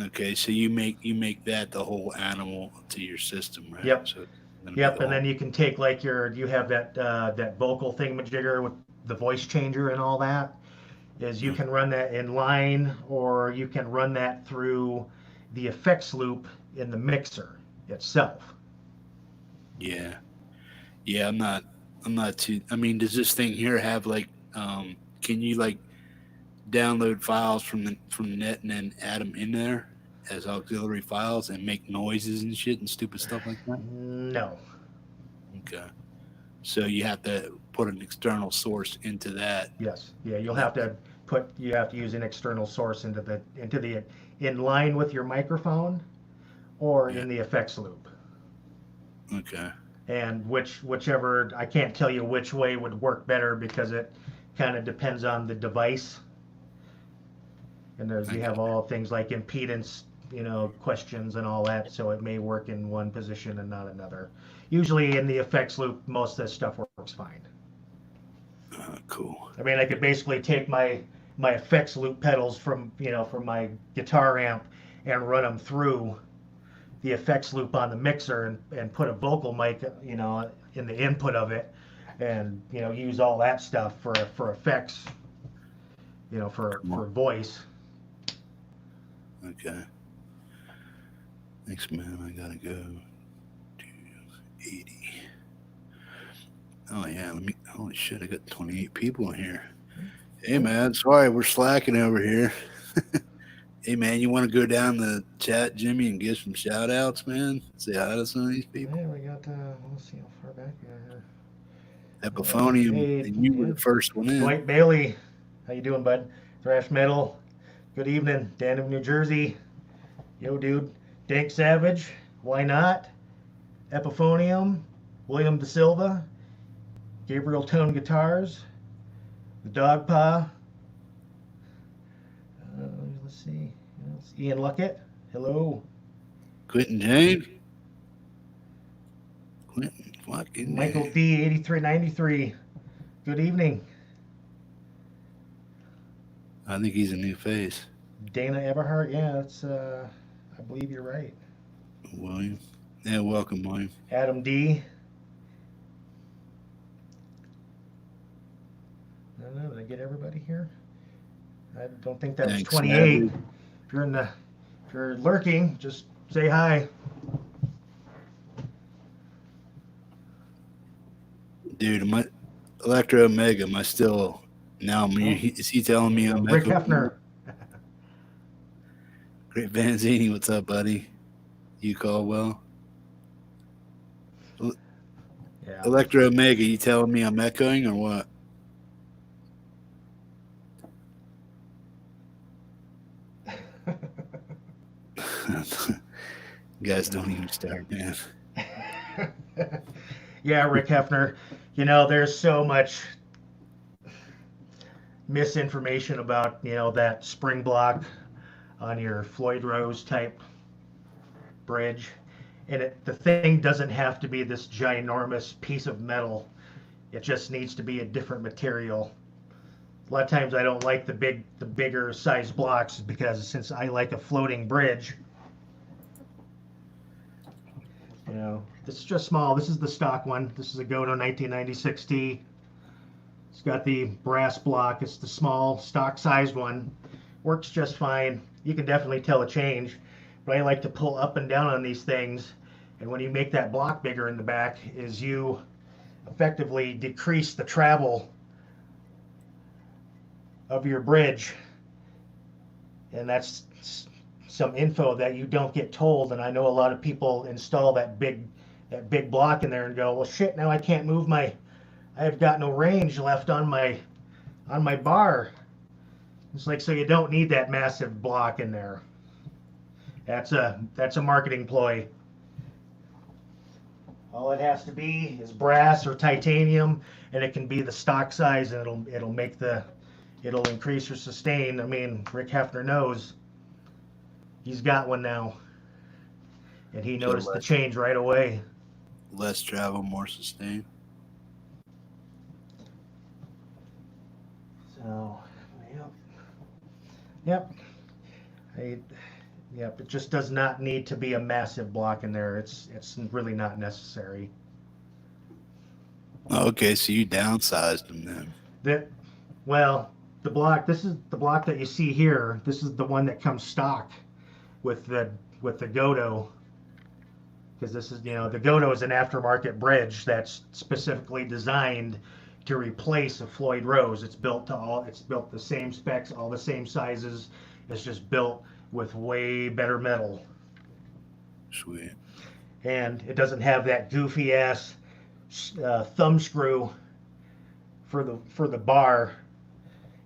[SPEAKER 1] Okay, so you make that the whole animal to your system, right?
[SPEAKER 2] Yep.
[SPEAKER 1] So
[SPEAKER 2] Yep, and then you can take like you have that vocal thingamajigger with the voice changer and all that. You can run that in line, or you can run that through the effects loop in the mixer itself.
[SPEAKER 1] Yeah, I'm not too. I mean, does this thing here have like, can you like download files from the net and then add them in there as auxiliary files and make noises and shit and stupid stuff like that?
[SPEAKER 2] No.
[SPEAKER 1] Okay. So you have to put an external source into that.
[SPEAKER 2] Yes. Yeah, you have to use an external source into the in line with your microphone, or in the effects loop.
[SPEAKER 1] Okay.
[SPEAKER 2] And whichever, I can't tell you which way would work better, because it kind of depends on the device. And you have all things like impedance, questions and all that, so it may work in one position and not another. Usually in the effects loop, most of this stuff works fine.
[SPEAKER 1] Cool.
[SPEAKER 2] I mean, I could basically take my effects loop pedals from my guitar amp and run them through the effects loop on the mixer, and put a vocal mic in the input of it, and use all that stuff for effects, for voice.
[SPEAKER 1] Okay. Thanks, man. I gotta go to 80. Oh yeah, holy shit, I got 28 people in here. Hey man, sorry, we're slacking over here. Hey man, you want to go down the chat, Jimmy, and give some shout outs, man? Say hi to some of these people.
[SPEAKER 2] Yeah, we got, let's see how far back we are here.
[SPEAKER 1] Epiphonium, and you were the first one in.
[SPEAKER 2] Dwight Bailey, how you doing, bud? Thrash Metal, good evening. Dan of New Jersey, yo dude. Dank Savage, why not? Epiphonium, William De Silva, Gabriel Tone Guitars, the Dog Paw. Let's see. Ian Luckett. Hello.
[SPEAKER 1] Quentin James. Quentin fucking
[SPEAKER 2] Michael
[SPEAKER 1] James.
[SPEAKER 2] D. 8393. Good evening.
[SPEAKER 1] I think he's a new face.
[SPEAKER 2] Dana Everhart. Yeah, that's. I believe you're right.
[SPEAKER 1] William. Yeah, welcome, William.
[SPEAKER 2] Adam D. I don't know. Did I get everybody here? I don't think that was
[SPEAKER 1] Thanks,
[SPEAKER 2] 28.
[SPEAKER 1] Maverick.
[SPEAKER 2] If you're lurking, just say hi.
[SPEAKER 1] Dude, am I Electro Omega? Am I still now? Is he telling me I'm
[SPEAKER 2] Rick
[SPEAKER 1] echoing?
[SPEAKER 2] Hefner.
[SPEAKER 1] Great Vanzini, what's up, buddy? You Caldwell.
[SPEAKER 2] Yeah.
[SPEAKER 1] Electro Omega, you telling me I'm echoing or what? You guys don't even start, man.
[SPEAKER 2] Yeah, Rick Hefner. There's so much misinformation about, that spring block on your Floyd Rose type bridge. And the thing doesn't have to be this ginormous piece of metal. It just needs to be a different material. A lot of times I don't like the bigger size blocks because since I like a floating bridge, this is just small. This is the stock one. This is a Godo 1996T. It's got the brass block. It's the small stock sized one. Works just fine. You can definitely tell a change. But I like to pull up and down on these things. And when you make that block bigger in the back, is you effectively decrease the travel of your bridge. And that's some info that you don't get told. And I know a lot of people install that big block in there and go, well, shit, now I can't move I've got no range left on my bar. It's like, so you don't need that massive block in there. That's a marketing ploy. All it has to be is brass or titanium, and it can be the stock size, and it'll increase your sustain. I mean, Rick Hefner knows. He's got one now, and he noticed the change right away.
[SPEAKER 1] Less travel, more sustain.
[SPEAKER 2] So, yep. It just does not need to be a massive block in there. It's really not necessary.
[SPEAKER 1] Okay, so you downsized them then.
[SPEAKER 2] The block. This is the block that you see here. This is the one that comes stock with the Godo. Because this is, the Godo is an aftermarket bridge that's specifically designed to replace a Floyd Rose. It's built the same specs, all the same sizes. It's just built with way better metal.
[SPEAKER 1] Sweet.
[SPEAKER 2] And it doesn't have that goofy ass thumb screw for the bar.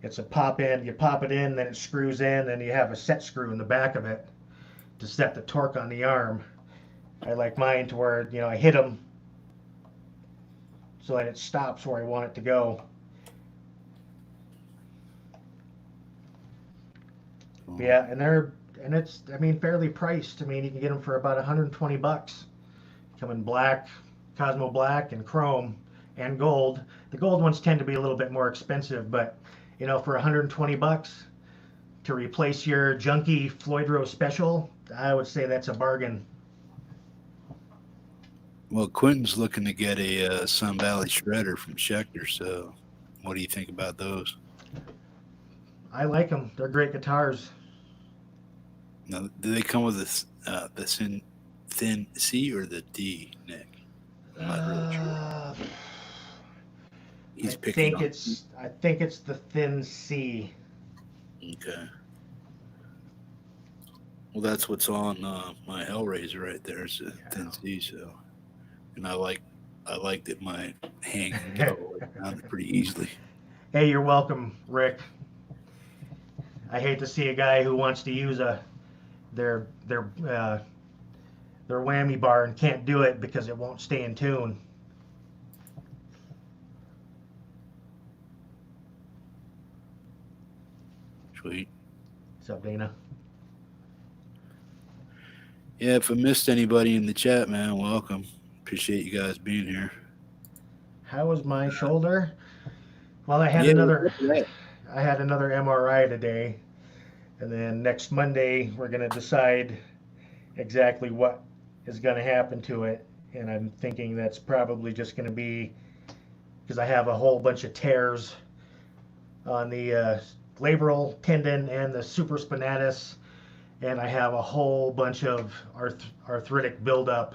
[SPEAKER 2] It's a pop in. You pop it in, then it screws in, and you have a set screw in the back of it to set the torque on the arm. I like mine to where I hit them so that it stops where I want it to go.
[SPEAKER 1] Oh.
[SPEAKER 2] Yeah, and it's fairly priced. You can get them for about $120. Come in black, Cosmo black, and chrome, and gold. The gold ones tend to be a little bit more expensive, but for $120 to replace your junky Floyd Rose Special, I would say that's a bargain.
[SPEAKER 1] Well, Quentin's looking to get a Sun Valley shredder from Schecter, so what do you think about those?
[SPEAKER 2] I like them. They're great guitars.
[SPEAKER 1] Now, do they come with the thin C or the D, Nick? I'm not really sure.
[SPEAKER 2] I think it's the thin C.
[SPEAKER 1] Okay. Well, that's what's on my Hellraiser right there. It's a thin C, so. And I like that my hand can go around it pretty easily.
[SPEAKER 2] Hey, you're welcome, Rick. I hate to see a guy who wants to use their whammy bar and can't do it because it won't stay in tune.
[SPEAKER 1] Sweet.
[SPEAKER 2] What's up, Dana?
[SPEAKER 1] Yeah, if I missed anybody in the chat, man, welcome. Appreciate you guys being here.
[SPEAKER 2] How was my shoulder? Well, I had
[SPEAKER 1] Yeah,
[SPEAKER 2] another
[SPEAKER 1] yeah.
[SPEAKER 2] MRI today, and then next Monday we're gonna decide exactly what is gonna happen to it. And I'm thinking that's probably just gonna be because I have a whole bunch of tears on the labral tendon and the supraspinatus, and I have a whole bunch of arthritic buildup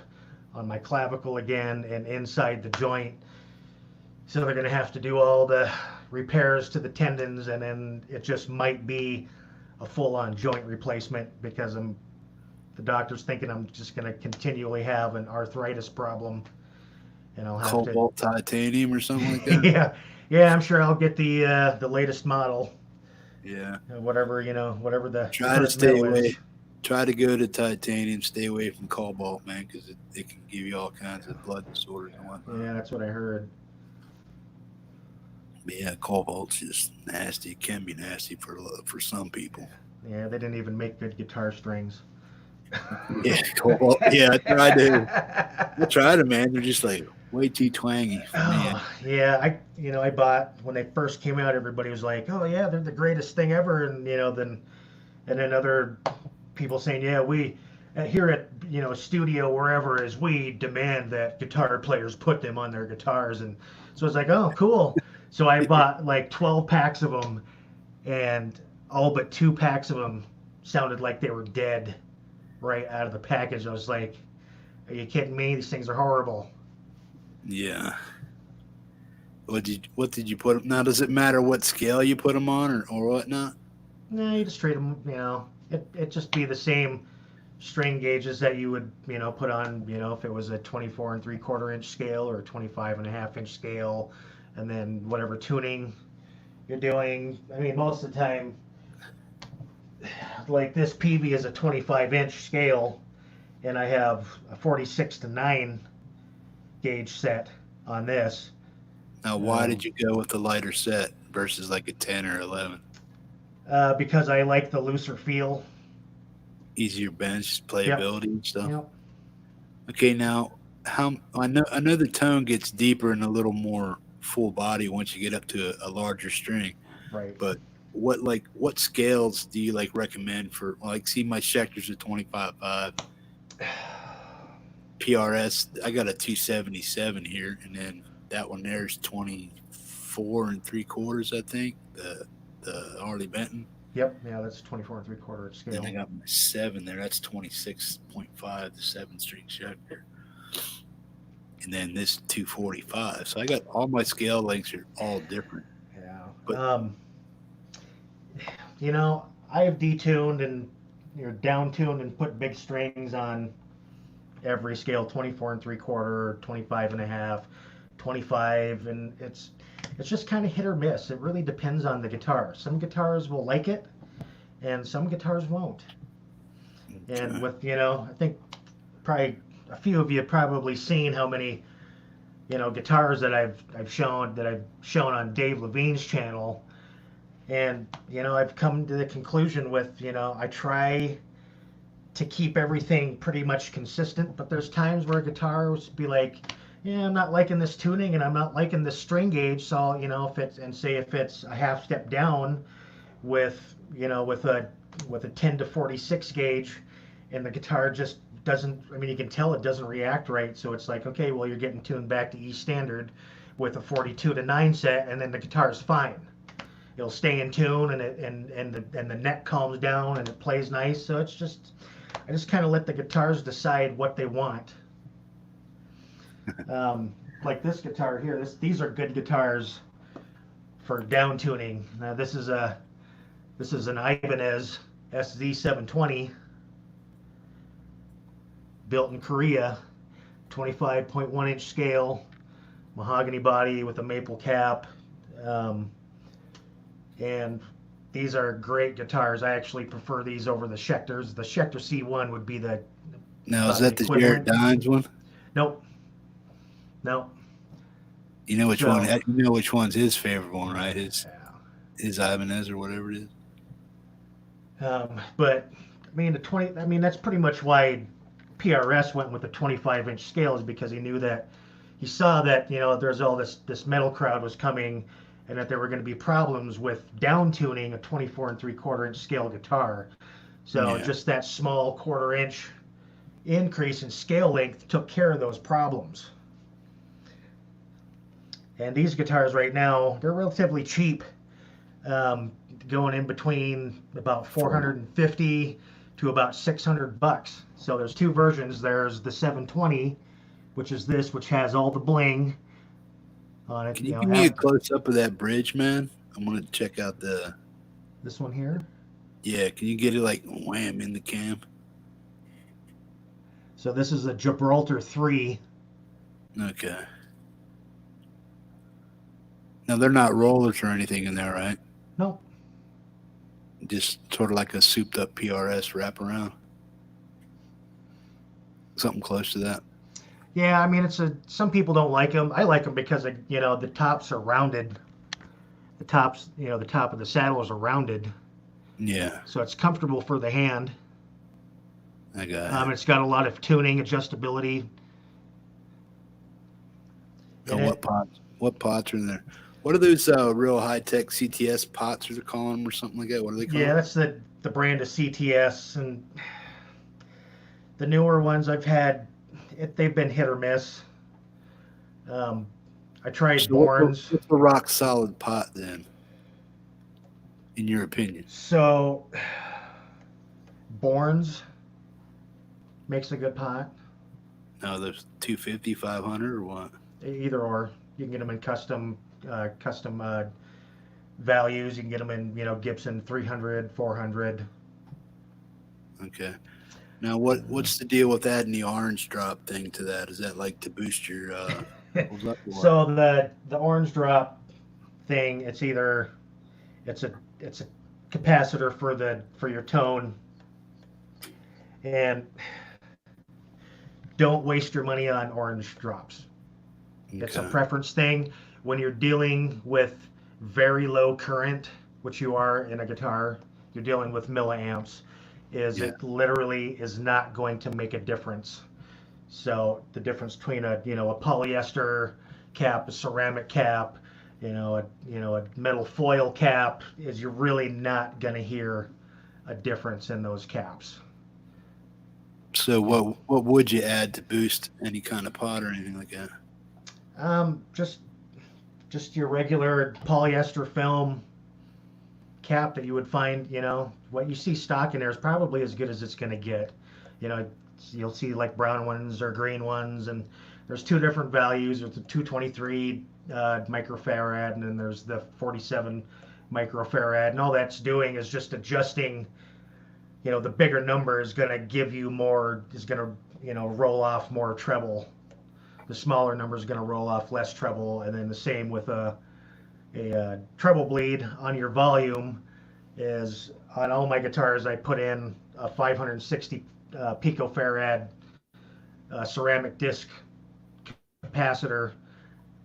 [SPEAKER 2] on my clavicle again and inside the joint. So they're going to have to do all the repairs to the tendons, and then it just might be a full-on joint replacement because the doctor's thinking I'm just going to continually have an arthritis problem, and I'll have
[SPEAKER 1] Cobalt titanium or something like that.
[SPEAKER 2] to. Yeah, I'm sure I'll get the latest model.
[SPEAKER 1] Yeah.
[SPEAKER 2] Whatever the
[SPEAKER 1] Try to
[SPEAKER 2] current
[SPEAKER 1] stay
[SPEAKER 2] mill
[SPEAKER 1] away.
[SPEAKER 2] is.
[SPEAKER 1] Try to go to titanium. Stay away from cobalt, man, because it can give you all kinds of blood disorders and whatnot.
[SPEAKER 2] Yeah, that's what I heard.
[SPEAKER 1] But yeah, cobalt's just nasty. It can be nasty for some people.
[SPEAKER 2] Yeah, they didn't even make good guitar strings.
[SPEAKER 1] Yeah, cobalt. Yeah, I tried them, man. They're just like way too twangy for me.
[SPEAKER 2] Yeah, I bought when they first came out. Everybody was like, "Oh yeah, they're the greatest thing ever," and then other people saying, "Yeah, we here at studio wherever is we demand that guitar players put them on their guitars," and so it's like, "Oh, cool." So I bought like 12 packs of them, and all but 2 packs of them sounded like they were dead right out of the package. I was like, "Are you kidding me? These things are horrible."
[SPEAKER 1] Yeah. What did you put them? Now, does it matter what scale you put them on or whatnot?
[SPEAKER 2] No, you just treat them. It just be the same string gauges that you would put on if it was a 24 3/4 inch scale or a 25.5 inch scale, and then whatever tuning you're doing. I mean, most of the time, like this PV is a 25 inch scale, and I have a 46-9 gauge set on this.
[SPEAKER 1] Now, why did you go with the lighter set versus like a 10 or 11?
[SPEAKER 2] Because I like the looser feel.
[SPEAKER 1] Easier bench playability and stuff.
[SPEAKER 2] Yep.
[SPEAKER 1] Okay, now I know the tone gets deeper and a little more full body once you get up to a larger string.
[SPEAKER 2] Right.
[SPEAKER 1] But what scales do you recommend for see my Schecter's a 25.5. PRS, I got a 277 here, and then that one there's 24 3/4, I think. The Harley Benton.
[SPEAKER 2] Yep, yeah, that's 24 3/4 inch scale.
[SPEAKER 1] Then I got my 7 there. That's 26.5, the 7-string Schecter. And then this 245. So I got all my scale lengths are all different.
[SPEAKER 2] Yeah.
[SPEAKER 1] But
[SPEAKER 2] I have detuned and down tuned and put big strings on every scale, 24 3/4, 25.5, 25, and it's just kind of hit or miss. It really depends on the guitar. Some guitars will like it, and some guitars won't. Okay. And with I think probably a few of you have probably seen how many guitars that I've shown on Dave Levine's channel, and I've come to the conclusion with I try to keep everything pretty much consistent, but there's times where guitars be like, yeah, I'm not liking this tuning and I'm not liking this string gauge, so if it's a half step down with a 10 to 46 gauge, and the guitar just doesn't, you can tell it doesn't react right, so it's like, okay, well, you're getting tuned back to E standard with a 42-9 set, and then the guitar's fine. It'll stay in tune, and the neck calms down and it plays nice. So it's just, I just kind of let the guitars decide what they want. Like this guitar here, these are good guitars for down tuning. Now this is an Ibanez SZ720 built in Korea, 25.1 inch scale, mahogany body with a maple cap, and these are great guitars. I actually prefer these over the Schecters. The Schecter C1 would be the
[SPEAKER 1] now is that the Jared Dines one?
[SPEAKER 2] Nope.
[SPEAKER 1] You know which one? You know which one's his favorite one, right? His Ibanez or whatever it is.
[SPEAKER 2] But I mean, that's pretty much why PRS went with the 25-inch scale, is because he saw that, there's all this metal crowd was coming, and that there were going to be problems with down tuning a 24 and 3/4 inch scale guitar. So
[SPEAKER 1] Yeah.
[SPEAKER 2] just that small 1/4 inch increase in scale length took care of those problems. And these guitars right now, they're relatively cheap, going in between about 450 to about $600. So there's two versions. There's the 720, which is this, which has all the bling on it.
[SPEAKER 1] Can you give me a close up of that bridge, man? I'm gonna check out
[SPEAKER 2] this one here.
[SPEAKER 1] Yeah, can you get it like wham in the cam?
[SPEAKER 2] So this is a Gibraltar 3.
[SPEAKER 1] Okay. Now they're not rollers or anything in there, right?
[SPEAKER 2] No.
[SPEAKER 1] Just sort of like a souped up PRS wraparound. Something close to that.
[SPEAKER 2] Yeah, I mean, some people don't like them. I like them because the tops are rounded. The top of the saddles are rounded.
[SPEAKER 1] Yeah.
[SPEAKER 2] So it's comfortable for the hand.
[SPEAKER 1] I got it.
[SPEAKER 2] It's got a lot of tuning adjustability.
[SPEAKER 1] Oh, what pots are in there? What are those real high tech CTS pots, or they're calling them, or something like that? What are they called?
[SPEAKER 2] Yeah, that's the brand of CTS, and the newer ones I've had, they've been hit or miss. I tried Bourne's.
[SPEAKER 1] What's a rock solid pot then, in your opinion?
[SPEAKER 2] So Bourne's makes a good pot.
[SPEAKER 1] No, there's 250, 500, or what?
[SPEAKER 2] Either or. You can get them in custom values. You can get them in, Gibson 300, 400.
[SPEAKER 1] Okay. Now, what's the deal with adding the orange drop thing to that? Is that like to boost your
[SPEAKER 2] So the orange drop thing, it's a capacitor for your tone, and don't waste your money on orange drops. Okay. It's a preference thing. When you're dealing with very low current, which you are in a guitar, you're dealing with milliamps, it literally is not going to make a difference. So the difference between a polyester cap, a ceramic cap, a metal foil cap, is you're really not going to hear a difference in those caps.
[SPEAKER 1] So what would you add to boost any kind of pot or anything like that?
[SPEAKER 2] Just your regular polyester film cap that you would find. What you see stock in there is probably as good as it's going to get. You'll see like brown ones or green ones, and there's two different values. There's the 223 microfarad, and then there's the 47 microfarad, and all that's doing is just adjusting. The bigger number is going to give you more, is going to roll off more treble. The smaller number is going to roll off less treble, and then the same with a treble bleed on your volume. Is on all my guitars I put in a 560 picofarad ceramic disc capacitor,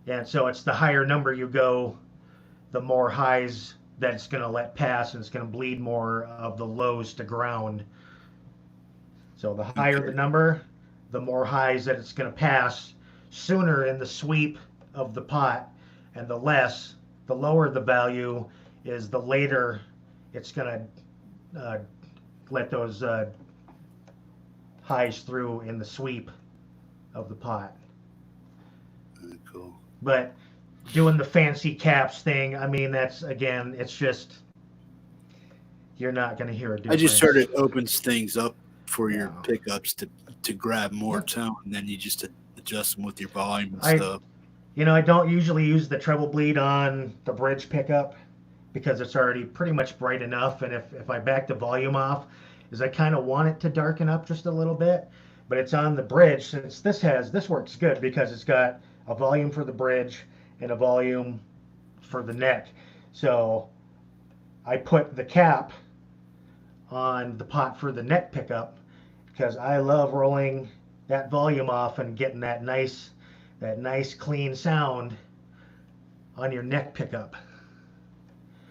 [SPEAKER 2] and so it's the higher number you go, the more highs that it's going to let pass, and it's going to bleed more of the lows to ground. So the higher the number, the more highs that it's going to pass sooner in the sweep of the pot, and the lower the value is, the later it's going to let those highs through in the sweep of the pot.
[SPEAKER 1] Cool.
[SPEAKER 2] But doing the fancy caps thing, I mean, that's, again, it's just, you're not going to hear a difference.
[SPEAKER 1] I just heard it opens things up for your pickups to grab more tone, and then you just adjust them with your volume and stuff.
[SPEAKER 2] I don't usually use the treble bleed on the bridge pickup because it's already pretty much bright enough, and if I back the volume off, is I kind of want it to darken up just a little bit, but it's on the bridge. Since this works good because it's got a volume for the bridge and a volume for the neck. So I put the cap on the pot for the neck pickup because I love rolling that volume off and getting that nice clean sound on your neck pickup.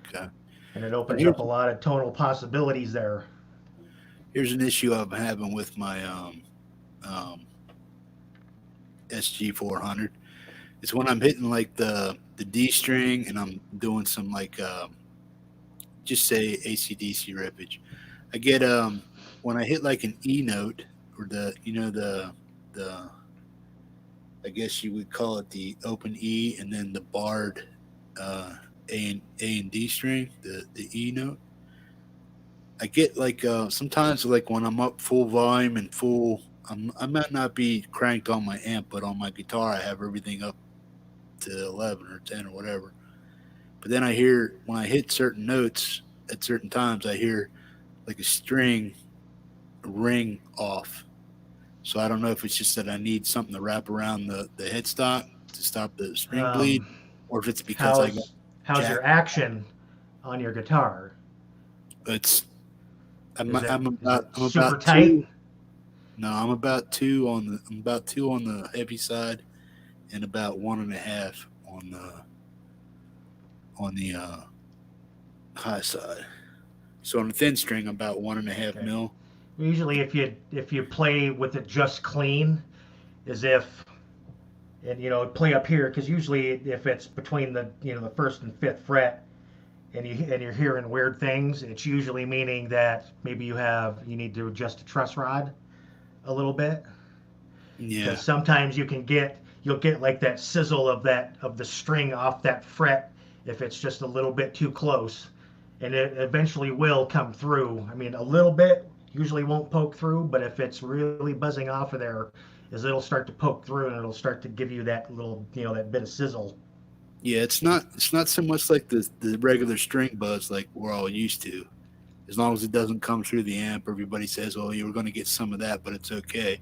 [SPEAKER 1] Okay.
[SPEAKER 2] And it
[SPEAKER 1] But
[SPEAKER 2] opens up a lot of tonal possibilities there.
[SPEAKER 1] here's an issue I'm having with my um, SG 400. It's when I'm hitting like the D string and I'm doing some like just say ACDC rippage. I get when I hit like an E note or the I guess you would call it the open E and then the barred A and D string, the E note. I get like sometimes like when I'm up full volume and full. I might not be cranked on my amp, but on my guitar I have everything up to 11 or 10 or whatever. But then I hear when I hit certain notes at certain times, I hear like a string ring off. So I don't know if it's just that I need something to wrap around the headstock to stop the string bleed,
[SPEAKER 2] Um,
[SPEAKER 1] or if it's because I got
[SPEAKER 2] how's
[SPEAKER 1] jack.
[SPEAKER 2] your action on your guitar?
[SPEAKER 1] It's
[SPEAKER 2] Is it
[SPEAKER 1] I'm
[SPEAKER 2] super
[SPEAKER 1] about
[SPEAKER 2] tight?
[SPEAKER 1] two. No, I'm about two on the heavy side and about 1.5 on the high side. So on the thin string, I'm about 1.5
[SPEAKER 2] Okay.
[SPEAKER 1] mil.
[SPEAKER 2] Usually, if you play with it just clean, as if and play up here, because usually if it's between the the first and fifth fret, and you're hearing weird things, it's usually meaning that maybe you need to adjust the truss rod a little bit, because
[SPEAKER 1] Yeah,
[SPEAKER 2] sometimes you'll get like that sizzle of the string off that fret if it's just a little bit too close, and it eventually will come through. I mean, a little bit usually won't poke through, but if it's really buzzing off of there, is it'll start to poke through and it'll start to give you that little that bit of sizzle.
[SPEAKER 1] yeah. It's not so much like the regular string buzz like we're all used to. As long as it doesn't come through the amp, everybody says, "Oh, you were going to get some of that," but it's okay.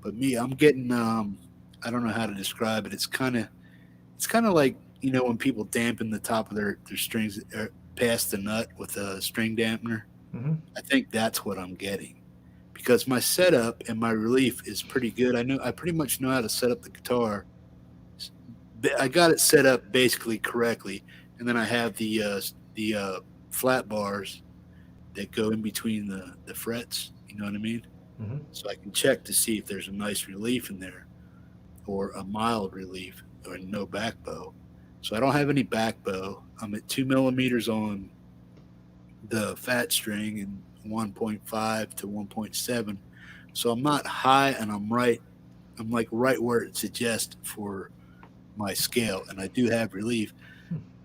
[SPEAKER 1] But me, I'm getting I don't know how to describe it. It's kind of like when people dampen the top of their strings past the nut with a string dampener.
[SPEAKER 2] Hmm.
[SPEAKER 1] I think that's what I'm getting because my setup and my relief is pretty good. I pretty much know how to set up the guitar. I got it set up basically correctly, and then I have the flat bars that go in between the frets. You know what I mean?
[SPEAKER 2] Hmm.
[SPEAKER 1] So I can check to see if there's a nice relief in there or a mild relief or no back bow. So I don't have any back bow. I'm at 2 millimeters on the fat string and 1.5 to 1.7. So I'm not high and I'm right. I'm like right where it suggests for my scale. And I do have relief,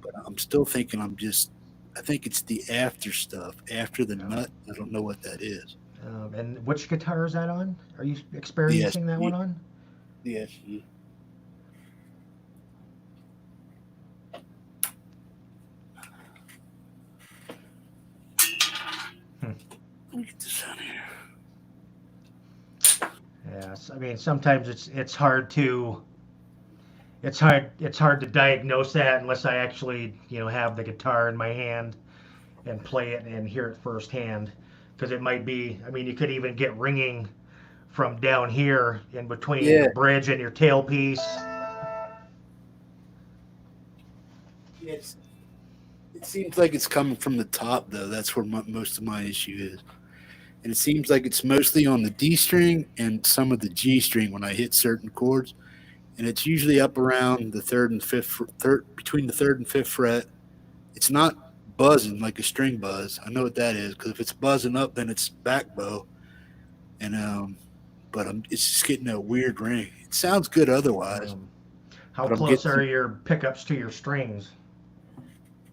[SPEAKER 1] but I'm still thinking I think it's the after stuff, after the
[SPEAKER 2] Oh.
[SPEAKER 1] nut. I don't know what that is.
[SPEAKER 2] And which guitar is that on? Are you
[SPEAKER 1] The
[SPEAKER 2] experiencing that one
[SPEAKER 1] SG.
[SPEAKER 2] on?
[SPEAKER 1] The SG.
[SPEAKER 2] Hmm.
[SPEAKER 1] Let me get this out of here.
[SPEAKER 2] Yes, I mean sometimes it's hard to diagnose that unless I actually have the guitar in my hand and play it and hear it firsthand, because it might be. I mean, you could even get ringing from down here in between your
[SPEAKER 1] Yeah.
[SPEAKER 2] bridge and your tailpiece.
[SPEAKER 1] Yes. It seems like it's coming from the top, though. That's where most of my issue is. And it seems like it's mostly on the D string and some of the G string when I hit certain chords. And it's usually up around the third and between the third and fifth fret. It's not buzzing like a string buzz. I know what that is because if it's buzzing up, then it's back bow. And but it's just getting a weird ring. It sounds good otherwise,
[SPEAKER 2] Um, how
[SPEAKER 1] but I'm
[SPEAKER 2] close are
[SPEAKER 1] getting
[SPEAKER 2] your pickups to your strings?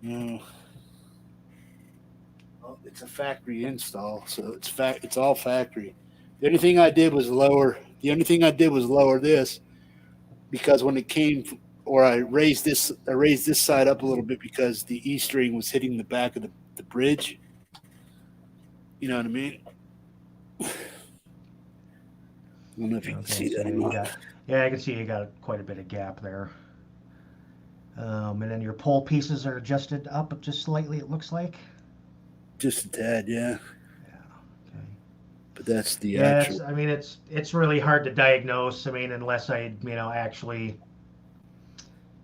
[SPEAKER 1] you know, well, it's a factory install, so it's all factory. The only thing I did was lower. The only thing I did was lower this because when it came, or I raised this side up a little bit because the E string was hitting the back of the bridge. You know what I mean? I don't know if you can
[SPEAKER 2] Okay,
[SPEAKER 1] see
[SPEAKER 2] so
[SPEAKER 1] that or
[SPEAKER 2] yeah,
[SPEAKER 1] not.
[SPEAKER 2] I can see you got quite a bit of gap there. And then your pole pieces are adjusted up just slightly, it looks like.
[SPEAKER 1] Just a tad, yeah.
[SPEAKER 2] Yeah. Okay.
[SPEAKER 1] But that's the
[SPEAKER 2] Yeah,
[SPEAKER 1] actual.
[SPEAKER 2] I mean, it's really hard to diagnose. I mean, unless I, actually,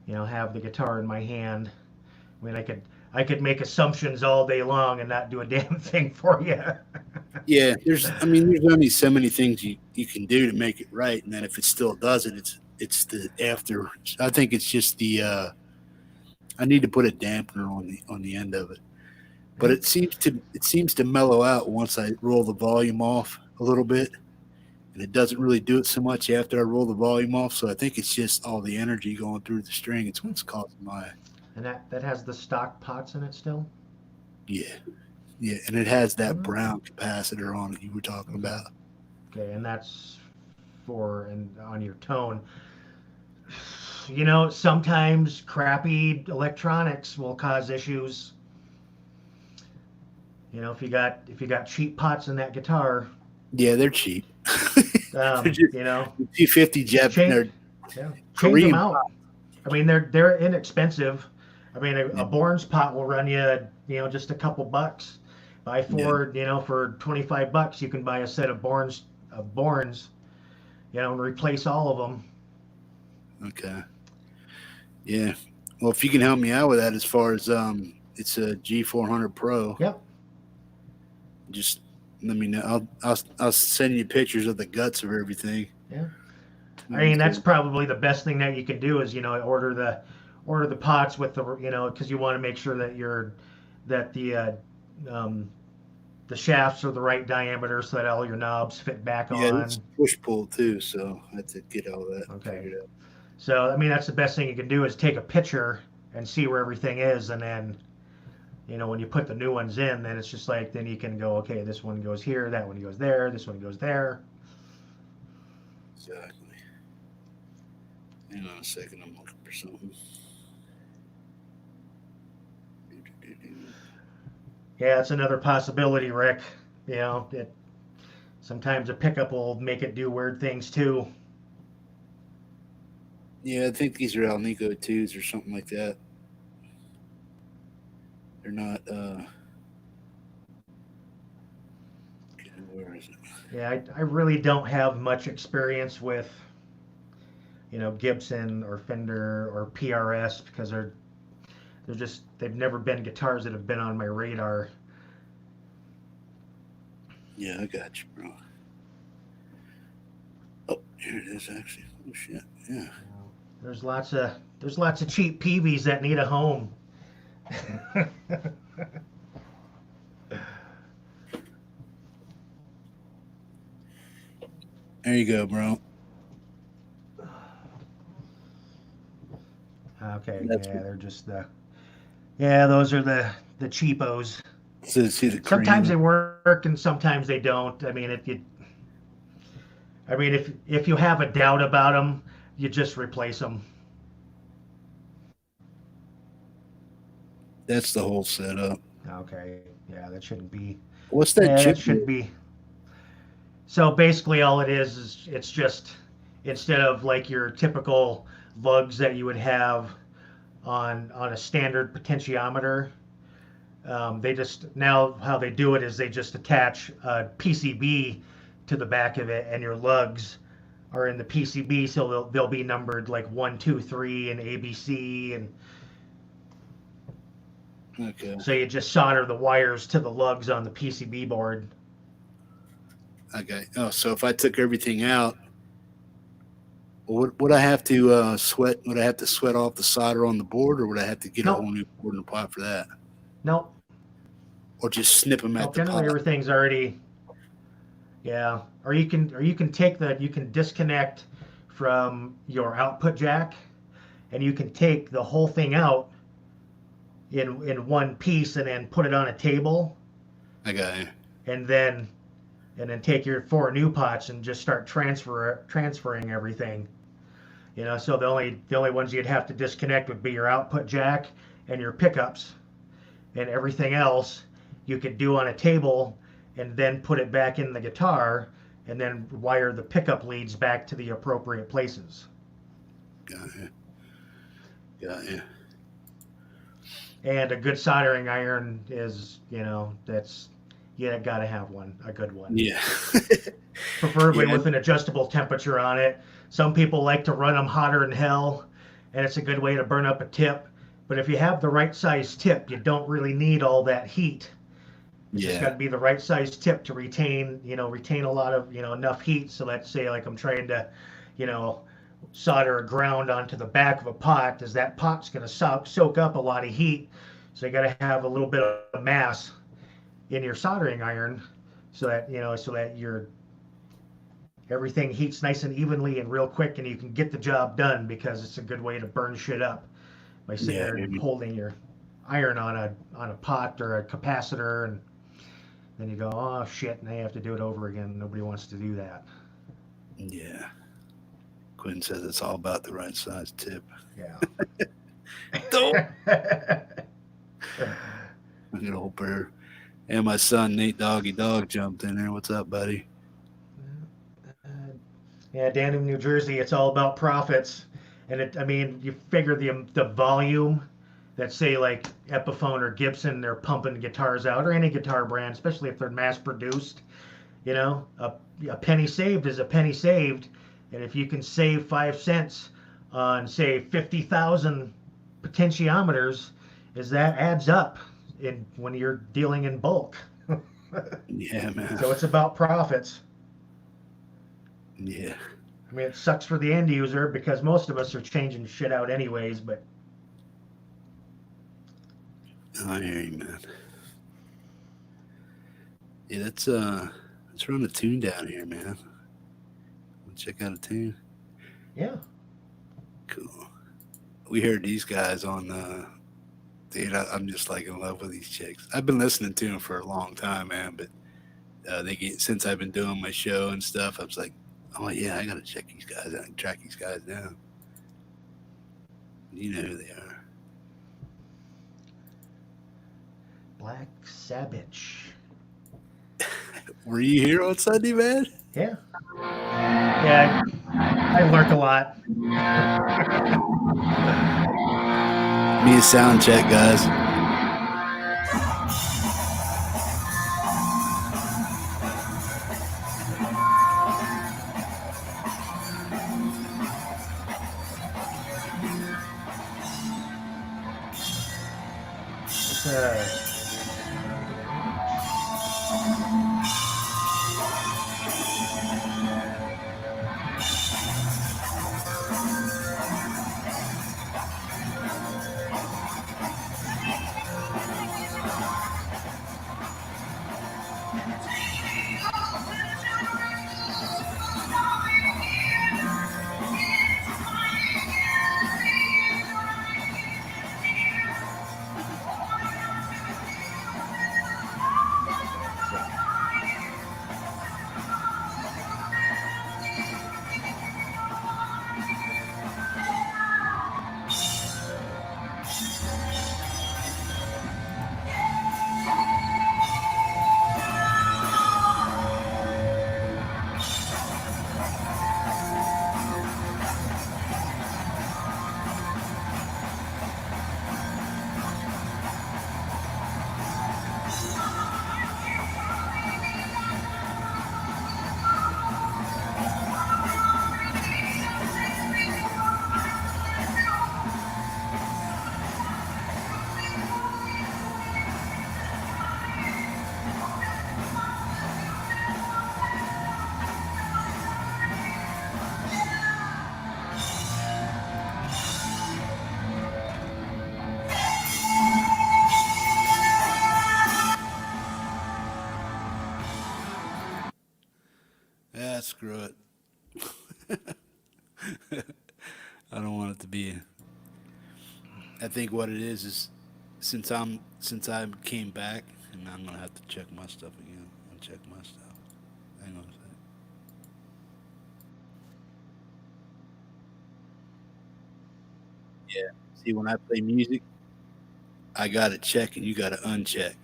[SPEAKER 2] have the guitar in my hand. I mean, I could make assumptions all day long and not do a damn thing for you.
[SPEAKER 1] Yeah, there's only so many things you can do to make it right, and then if it still doesn't, it's the after. I think it's just the I need to put a dampener on the end of it, but it seems to mellow out once I roll the volume off a little bit, and it doesn't really do it so much after I roll the volume off. So I think it's just all the energy going through the string. It's what's causing my
[SPEAKER 2] And that has the stock pots in it still?
[SPEAKER 1] yeah. Yeah, and it has that brown capacitor on it you were talking about.
[SPEAKER 2] Okay, and that's on your tone. You know, sometimes crappy electronics will cause issues. You know, if you got cheap pots in that guitar,
[SPEAKER 1] Yeah, they're cheap.
[SPEAKER 2] you know,
[SPEAKER 1] 250 Jap.
[SPEAKER 2] change them out. I mean, they're inexpensive. I mean, a Bourne's pot will run you, just a couple bucks. Buy four, for $25, you can buy a set of Bournes, and replace all of them.
[SPEAKER 1] Okay. Yeah. Well, if you can help me out with that, as far as it's a G400 Pro.
[SPEAKER 2] Yep.
[SPEAKER 1] Just let me know. I'll send you pictures of the guts of everything.
[SPEAKER 2] Yeah. I mean, that's probably the best thing that you can do is order the pots with the because you want to make sure that the shafts are the right diameter so that all your knobs fit back on.
[SPEAKER 1] Yeah, it's push pull too, so I have to get all that figured out.
[SPEAKER 2] So I mean, that's the best thing you can do is take a picture and see where everything is, and then when you put the new ones in, then it's just like then you can go, okay, this one goes here, that one goes there, this one goes there.
[SPEAKER 1] Exactly. Hang on a second, I'm looking for something.
[SPEAKER 2] Yeah, it's another possibility, Rick. Sometimes a pickup will make it do weird things too.
[SPEAKER 1] Yeah, I think these are Alnico 2s or something like that. They're not where is it?
[SPEAKER 2] Yeah, I really don't have much experience with Gibson or Fender or PRS because they've never been guitars that have been on my radar.
[SPEAKER 1] Yeah, I got you, bro. Oh, here it is actually. Oh shit. Yeah.
[SPEAKER 2] There's lots of cheap PVs that need a home.
[SPEAKER 1] There you go, bro.
[SPEAKER 2] Okay, they're just those are the cheapos.
[SPEAKER 1] So see the
[SPEAKER 2] sometimes they work and sometimes they don't. I mean, if you have a doubt about them, you just replace them.
[SPEAKER 1] That's the whole setup.
[SPEAKER 2] Okay, yeah, that shouldn't be.
[SPEAKER 1] What's that chip?
[SPEAKER 2] That should be. So basically, all it is it's just instead of like your typical lugs that you would have on a standard potentiometer. They just now how they do it is they just attach a PCB to the back of it, and your lugs are in the PCB, so they'll be numbered like 1, 2, 3, and ABC, and
[SPEAKER 1] okay.
[SPEAKER 2] So you just solder the wires to the lugs on the PCB board.
[SPEAKER 1] Okay. Oh, so if I took everything out, would I have to sweat? Would I have to sweat off the solder on the board, or would I have to get a whole new board and pot for that?
[SPEAKER 2] Nope.
[SPEAKER 1] Or just snip them at the pot?
[SPEAKER 2] Generally, everything's already. Yeah. Or you can you can disconnect from your output jack, and you can take the whole thing out in one piece and then put it on a table.
[SPEAKER 1] Okay.
[SPEAKER 2] And then take your 4 new pots and just start transferring everything. So the only ones you'd have to disconnect would be your output jack and your pickups, and everything else you could do on a table and then put it back in the guitar and then wire the pickup leads back to the appropriate places.
[SPEAKER 1] Got it.
[SPEAKER 2] And a good soldering iron is, that's gotta have one, a good one.
[SPEAKER 1] Yeah.
[SPEAKER 2] Preferably with an adjustable temperature on it. Some people like to run them hotter than hell, and it's a good way to burn up a tip. But if you have the right size tip, you don't really need all that heat. It's just got to
[SPEAKER 1] Yeah.
[SPEAKER 2] be the right size tip to retain, retain a lot of, enough heat. So let's say like I'm trying to, you know, solder a ground onto the back of a pot, is that pot's going to soak up a lot of heat. So you got to have a little bit of mass in your soldering iron so that, your everything heats nice and evenly and real quick and you can get the job done because it's a good way to burn shit up by sitting
[SPEAKER 1] Yeah,
[SPEAKER 2] there and
[SPEAKER 1] maybe.
[SPEAKER 2] holding your iron on a pot or a capacitor, and then you go, oh shit, and they have to do it over again. Nobody wants to do that.
[SPEAKER 1] Yeah. Quinn says it's all about the right size tip.
[SPEAKER 2] Yeah.
[SPEAKER 1] Dope. Good old bird. And my son Nate Doggy Dog jumped in there. What's up, buddy?
[SPEAKER 2] Yeah, down in New Jersey, it's all about profits, and I mean, you figure the volume that say like Epiphone or Gibson, they're pumping guitars out, or any guitar brand, especially if they're mass produced. A penny saved is a penny saved, and if you can save 5 cents on say 50,000 potentiometers, is that adds up in when you're dealing in bulk.
[SPEAKER 1] Yeah, man.
[SPEAKER 2] So it's about profits.
[SPEAKER 1] Yeah.
[SPEAKER 2] I mean, it sucks for the end user because most of us are changing shit out anyways, but
[SPEAKER 1] I hear you, man. Yeah, let's run a tune down here, man. Wanna check out a tune.
[SPEAKER 2] yeah.
[SPEAKER 1] Cool. We heard these guys on dude, I'm just like in love with these chicks. I've been listening to them for a long time, man. But since I've been doing my show and stuff, I was like, oh yeah, I gotta check these guys out and track these guys down. You know who they are.
[SPEAKER 2] Black Sabbath.
[SPEAKER 1] Were you here on Sunday, man?
[SPEAKER 2] Yeah. Yeah, I learned a lot.
[SPEAKER 1] Me a sound check, guys.
[SPEAKER 2] It's
[SPEAKER 1] Yeah, screw it. I don't want it to be. I think what it is since I came back, and I'm gonna have to check my stuff again. I'll check my stuff. Hang on a sec. Yeah. See, when I play music, I gotta check and you gotta uncheck.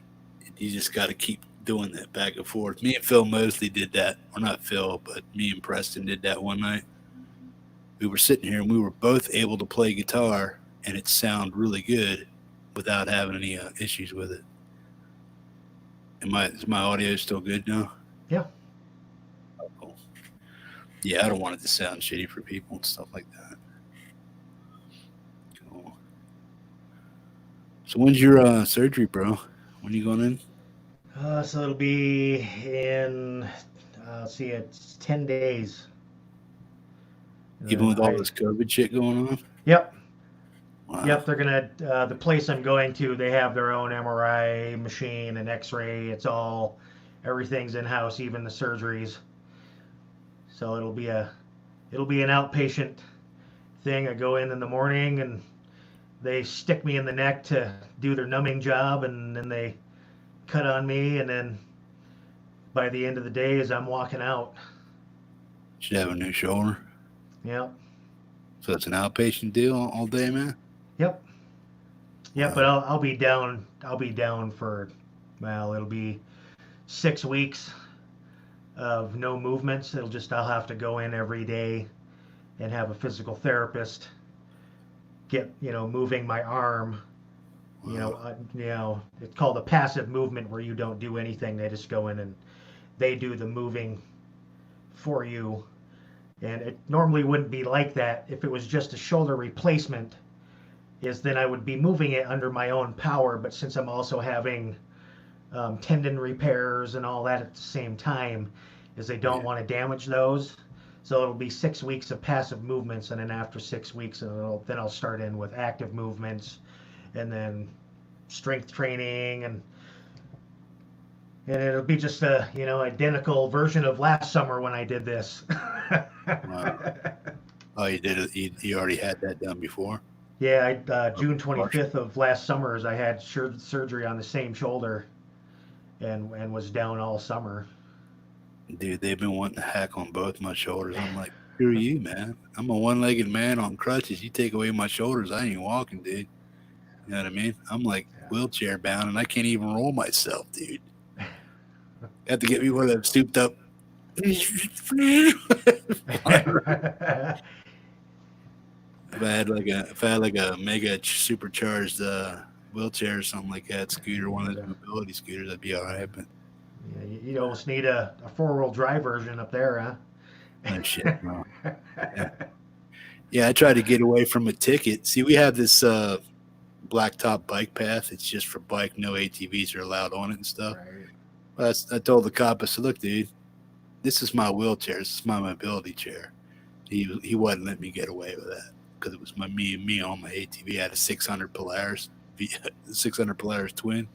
[SPEAKER 1] You just gotta keep doing that back and forth. Me and Phil Mosley did that, or not Phil, but me and Preston did that one night. We were sitting here and we were both able to play guitar, and it sounded really good without having any issues with it. Is my audio still good now?
[SPEAKER 2] yeah.
[SPEAKER 1] Oh, cool. Yeah, I don't want it to sound shitty for people and stuff like that. Cool. So when's your surgery, bro? When you going in?
[SPEAKER 2] So it'll be in, let's see, it's 10 days. And
[SPEAKER 1] Even
[SPEAKER 2] then
[SPEAKER 1] with all this COVID shit going on?
[SPEAKER 2] yep,
[SPEAKER 1] Wow.
[SPEAKER 2] yep, they're gonna, the place I'm going to, they have their own MRI machine and X-ray. Everything's in-house, even the surgeries. So it'll be an outpatient thing. I go in the morning and they stick me in the neck to do their numbing job, and then they cut on me, and then by the end of the day, as I'm walking out,
[SPEAKER 1] Should have a new shoulder.
[SPEAKER 2] yep,
[SPEAKER 1] So it's an outpatient deal all day, man?
[SPEAKER 2] yep, yep. But
[SPEAKER 1] Wow.
[SPEAKER 2] I'll be down. I'll be down for, well, it'll be 6 weeks of no movements. I'll have to go in every day and have a physical therapist get moving my arm.
[SPEAKER 1] Wow.
[SPEAKER 2] It's called a passive movement where you don't do anything. They just go in and they do the moving for you. And it normally wouldn't be like that if it was just a shoulder replacement. Then I would be moving it under my own power. But since I'm also having tendon repairs and all that at the same time, they don't
[SPEAKER 1] Yeah.
[SPEAKER 2] want to damage those. So it'll be 6 weeks of passive movements, and then after 6 weeks, then I'll start in with active movements, and then strength training, and it'll be just a identical version of last summer when I did this.
[SPEAKER 1] Wow. Oh, you did it. You already had that done before?
[SPEAKER 2] Yeah, June
[SPEAKER 1] Partial.
[SPEAKER 2] 25th of last summer, as I had surgery on the same shoulder, and was down all summer.
[SPEAKER 1] Dude, they've been wanting to hack on both my shoulders. I'm like, screw you, man. I'm a one-legged man on crutches. You take away my shoulders, I ain't walking, dude. You know what I mean? I'm like wheelchair bound, and I can't even roll myself, dude. You have to get me one of them souped up. If I had like a mega supercharged wheelchair or something like that, scooter, one of those mobility scooters, I'd be all right. But
[SPEAKER 2] Yeah, you almost need a four-wheel drive version up there,
[SPEAKER 1] no shit, no.
[SPEAKER 2] huh?
[SPEAKER 1] Yeah, yeah. I tried to get away from a ticket. See, we have this blacktop bike path. It's just for bike. No ATVs are allowed on it and stuff.
[SPEAKER 2] Right.
[SPEAKER 1] Well, I told the cop, I said, "Look, dude, this is my wheelchair. This is my mobility chair." He wasn't letting me get away with that because it was me on my ATV. I had a 600 Polaris, 600 Polaris twin.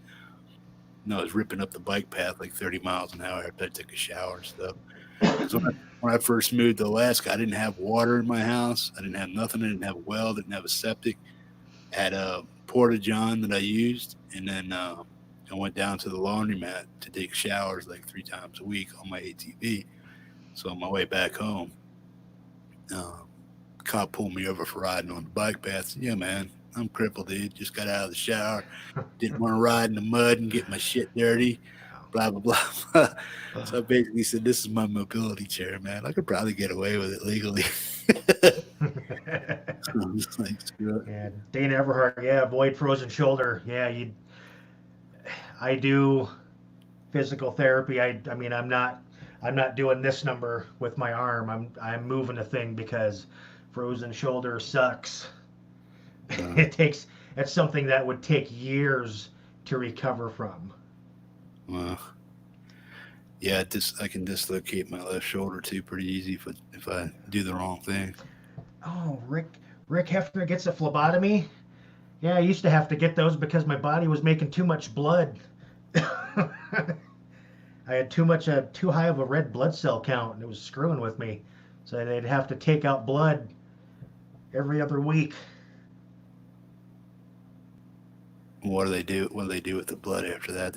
[SPEAKER 1] No, I was ripping up the bike path like 30 miles an hour after I took a shower and stuff. Because when I first moved to Alaska, I didn't have water in my house. I didn't have nothing. I didn't have a well. Didn't have a septic. I had a porta john that I used, and then I went down to the laundromat to take showers like 3 times a week on my ATV. So on my way back home, uh, cop pulled me over for riding on the bike path. Said, yeah, man, I'm crippled, dude. Just got out of the shower. Didn't want to ride in the mud and get my shit dirty. Blah blah blah. So I basically said, "This is my mobility chair, man. I could probably get away with it legally." I'm just like, screw it.
[SPEAKER 2] Yeah, Dana Everhart. Yeah, avoid frozen shoulder. Yeah, I do physical therapy. I mean, I'm not doing this number with my arm. I'm moving the thing because frozen shoulder sucks.
[SPEAKER 1] Uh,
[SPEAKER 2] It's something that would take years to recover from.
[SPEAKER 1] well, yeah, I can dislocate my left shoulder too pretty easy if I do the wrong thing.
[SPEAKER 2] Oh, Rick Hefner gets a phlebotomy. Yeah, I used to have to get those because my body was making too much blood. I had too high of a red blood cell count, and it was screwing with me. So they'd have to take out blood every other week.
[SPEAKER 1] What do they do? What do they do with the blood after that?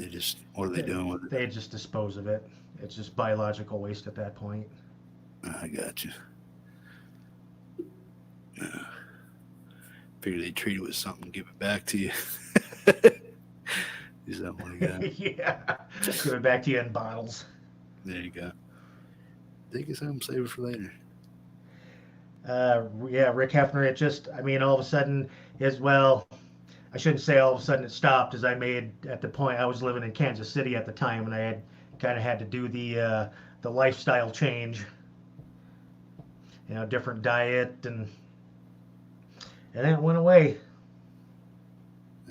[SPEAKER 1] What are they
[SPEAKER 2] They,
[SPEAKER 1] doing with it?
[SPEAKER 2] they just dispose of it. It's just biological waste at that point.
[SPEAKER 1] I got you. Figure they treat it with something and give it back to you. Is that what you got?
[SPEAKER 2] Yeah, give it back to you in bottles.
[SPEAKER 1] There you go. Take us home, save it for later.
[SPEAKER 2] Yeah, Rick Hefner. I mean, all of a sudden, well, I shouldn't say all of a sudden it stopped, as I made at the point I was living in Kansas City at the time, and I had kind of had to do the lifestyle change, different diet, and then it went away.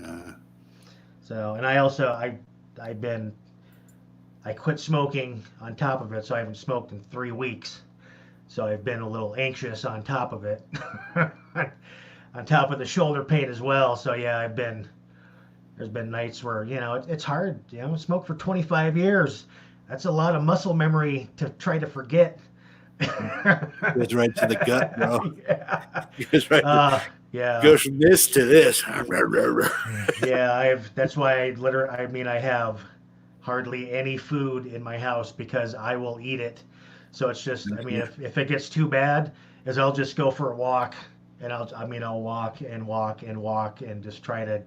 [SPEAKER 1] Uh,
[SPEAKER 2] So, and I quit smoking on top of it, so I haven't smoked in 3 weeks. So I've been a little anxious on top of it, on top of the shoulder pain as well. So yeah, there's been nights where, it's hard, smoke for 25 years. That's a lot of muscle memory to try to forget.
[SPEAKER 1] Goes right to the gut, bro.
[SPEAKER 2] Yeah.
[SPEAKER 1] Goes right to,
[SPEAKER 2] Yeah.
[SPEAKER 1] goes from this to this.
[SPEAKER 2] Yeah, that's why I have hardly any food in my house because I will eat it. So it's just, if it gets too bad, is I'll just go for a walk and I'll walk and walk and walk and just try to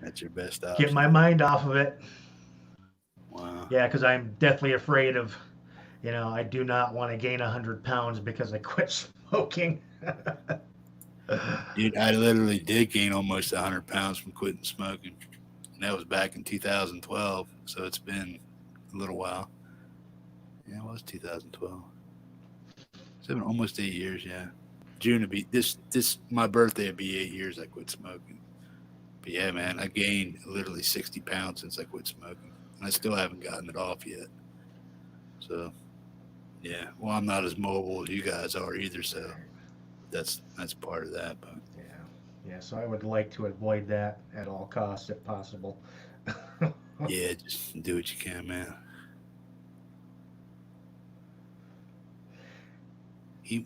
[SPEAKER 1] That's your best option.
[SPEAKER 2] get my mind off of it.
[SPEAKER 1] Wow.
[SPEAKER 2] Yeah, because I'm deathly afraid of, I do not want to gain 100 pounds because I quit smoking.
[SPEAKER 1] Dude, I literally did gain almost 100 pounds from quitting smoking. And that was back in 2012. So it's been a little while. Yeah, it was 2012. It's been almost 8 years, yeah. June would be this my birthday would be 8 years I quit smoking. But yeah, man, I gained literally 60 pounds since I quit smoking. And I still haven't gotten it off yet. So yeah. Well, I'm not as mobile as you guys are either, so that's part of that. But
[SPEAKER 2] Yeah, so I would like to avoid that at all costs if possible.
[SPEAKER 1] yeah, just do what you can, man.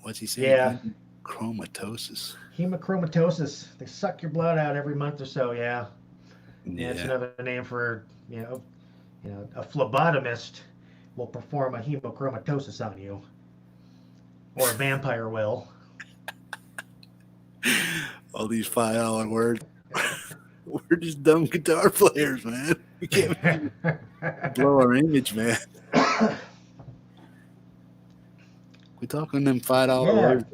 [SPEAKER 1] What's he saying?
[SPEAKER 2] Yeah.
[SPEAKER 1] Chromatosis.
[SPEAKER 2] Hemochromatosis. They suck your blood out every month or so, yeah.
[SPEAKER 1] Yeah.
[SPEAKER 2] It's another name for, a phlebotomist will perform a hemochromatosis on you. Or a vampire will.
[SPEAKER 1] All these $5 words. We're just dumb guitar players, man. We can't blow our image, man. We talking them $5 words.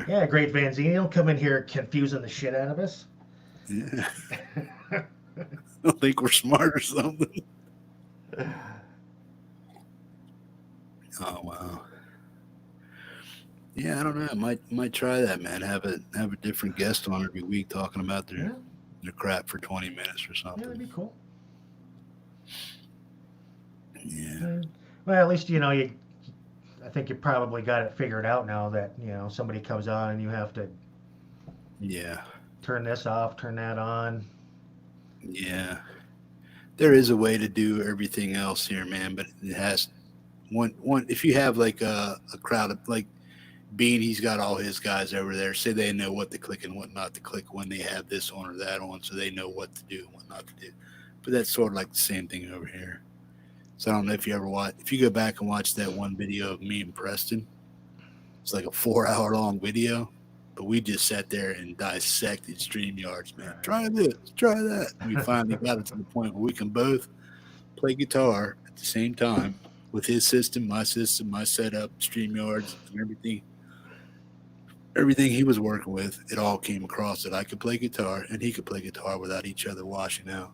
[SPEAKER 2] Yeah, Great Vanzini will come in here confusing the shit out of us.
[SPEAKER 1] Yeah. I don't think we're smart or something. Oh wow. Yeah, I don't know. Might try that, man. Have a different guest on every week talking about their crap for 20 minutes or something.
[SPEAKER 2] Yeah, that'd be cool.
[SPEAKER 1] Yeah.
[SPEAKER 2] Well, at least I think you probably got it figured out now that somebody comes on and you have to turn this off, turn that on.
[SPEAKER 1] Yeah, there is a way to do everything else here, man, but it has one if you have like a crowd of like Bean, he's got all his guys over there, say they know what to click and what not to click when they have this on or that on, so they know what to do and what not to do. But that's sort of like the same thing over here. So I don't know if you ever if you go back and watch that one video of me and Preston, it's like a 4-hour long video, but we just sat there and dissected StreamYards, man. Try this, try that. We finally got it to the point where we can both play guitar at the same time with his system, my setup, StreamYards, and everything. Everything he was working with, it all came across that I could play guitar and he could play guitar without each other washing out.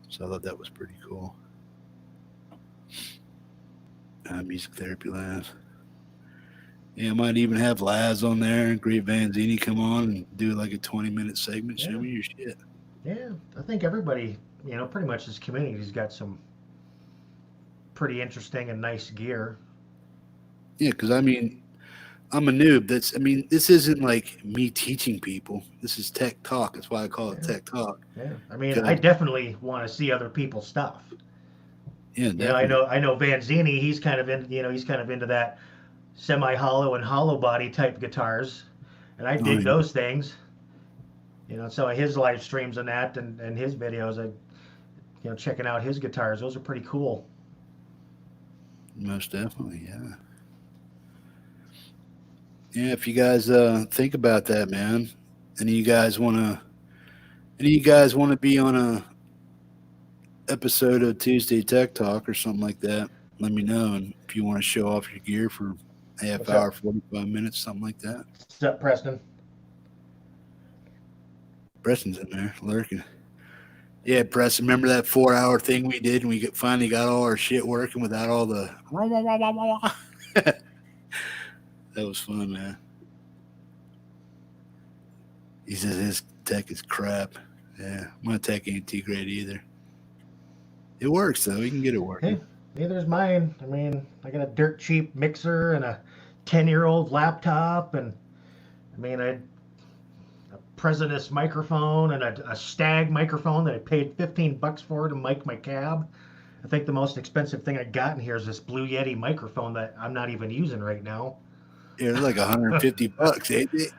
[SPEAKER 1] So I thought that was pretty cool. Music therapy Laz. Yeah, I might even have Laz on there and Great Vanzini come on and do like a 20-minute segment. Show me your shit.
[SPEAKER 2] Yeah, I think everybody, pretty much this community's got some pretty interesting and nice gear.
[SPEAKER 1] Yeah, because I'm a noob. This isn't like me teaching people. This is tech talk. That's why I call it tech talk.
[SPEAKER 2] Yeah, I definitely want to see other people's stuff.
[SPEAKER 1] Yeah, definitely.
[SPEAKER 2] I know Vanzini. He's kind of into that semi-hollow and hollow body type guitars, and I dig those things. Some of his live streams and that, and his videos, checking out his guitars. Those are pretty cool.
[SPEAKER 1] Most definitely, yeah. Yeah, if you guys think about that, man, any of you guys want to be on a episode of Tuesday Tech Talk or something like that, let me know. And if you want to show off your gear for a half hour, 45 minutes, something like that.
[SPEAKER 2] What's up, Preston?
[SPEAKER 1] Preston's in there lurking. Yeah, Preston, remember that 4-hour thing we did and we finally got all our shit working without all the... That was fun, man. He says his tech is crap. Yeah, my tech ain't too great either. It works though. You can get it
[SPEAKER 2] Hey,
[SPEAKER 1] working.
[SPEAKER 2] neither's mine. I mean, I got a dirt cheap mixer and a 10-year-old laptop, and I mean, a President's microphone and a Stag microphone that I paid $15 for to mic my cab. I think the most expensive thing I got in here is this Blue Yeti microphone that I'm not even using right now.
[SPEAKER 1] Yeah, they're like $150, ain't it?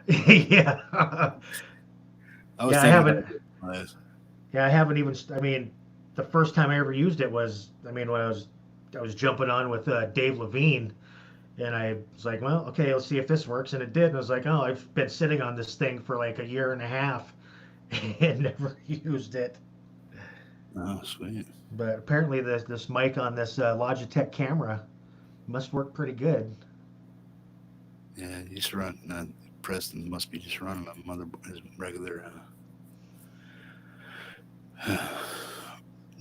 [SPEAKER 2] Yeah.
[SPEAKER 1] I was
[SPEAKER 2] Yeah, I
[SPEAKER 1] thinking
[SPEAKER 2] haven't.
[SPEAKER 1] about getting one of those.
[SPEAKER 2] Yeah, I haven't even. I mean, the first time I ever used it was, I mean, when I was jumping on with Dave Levine, and I was like, well, okay, let's see if this works, and it did. And I was like, oh, I've been sitting on this thing for like a year and a half, and never used it.
[SPEAKER 1] Oh, sweet.
[SPEAKER 2] But apparently, this mic on this Logitech camera must work pretty good.
[SPEAKER 1] Yeah, you just run. Preston must be just running a his regular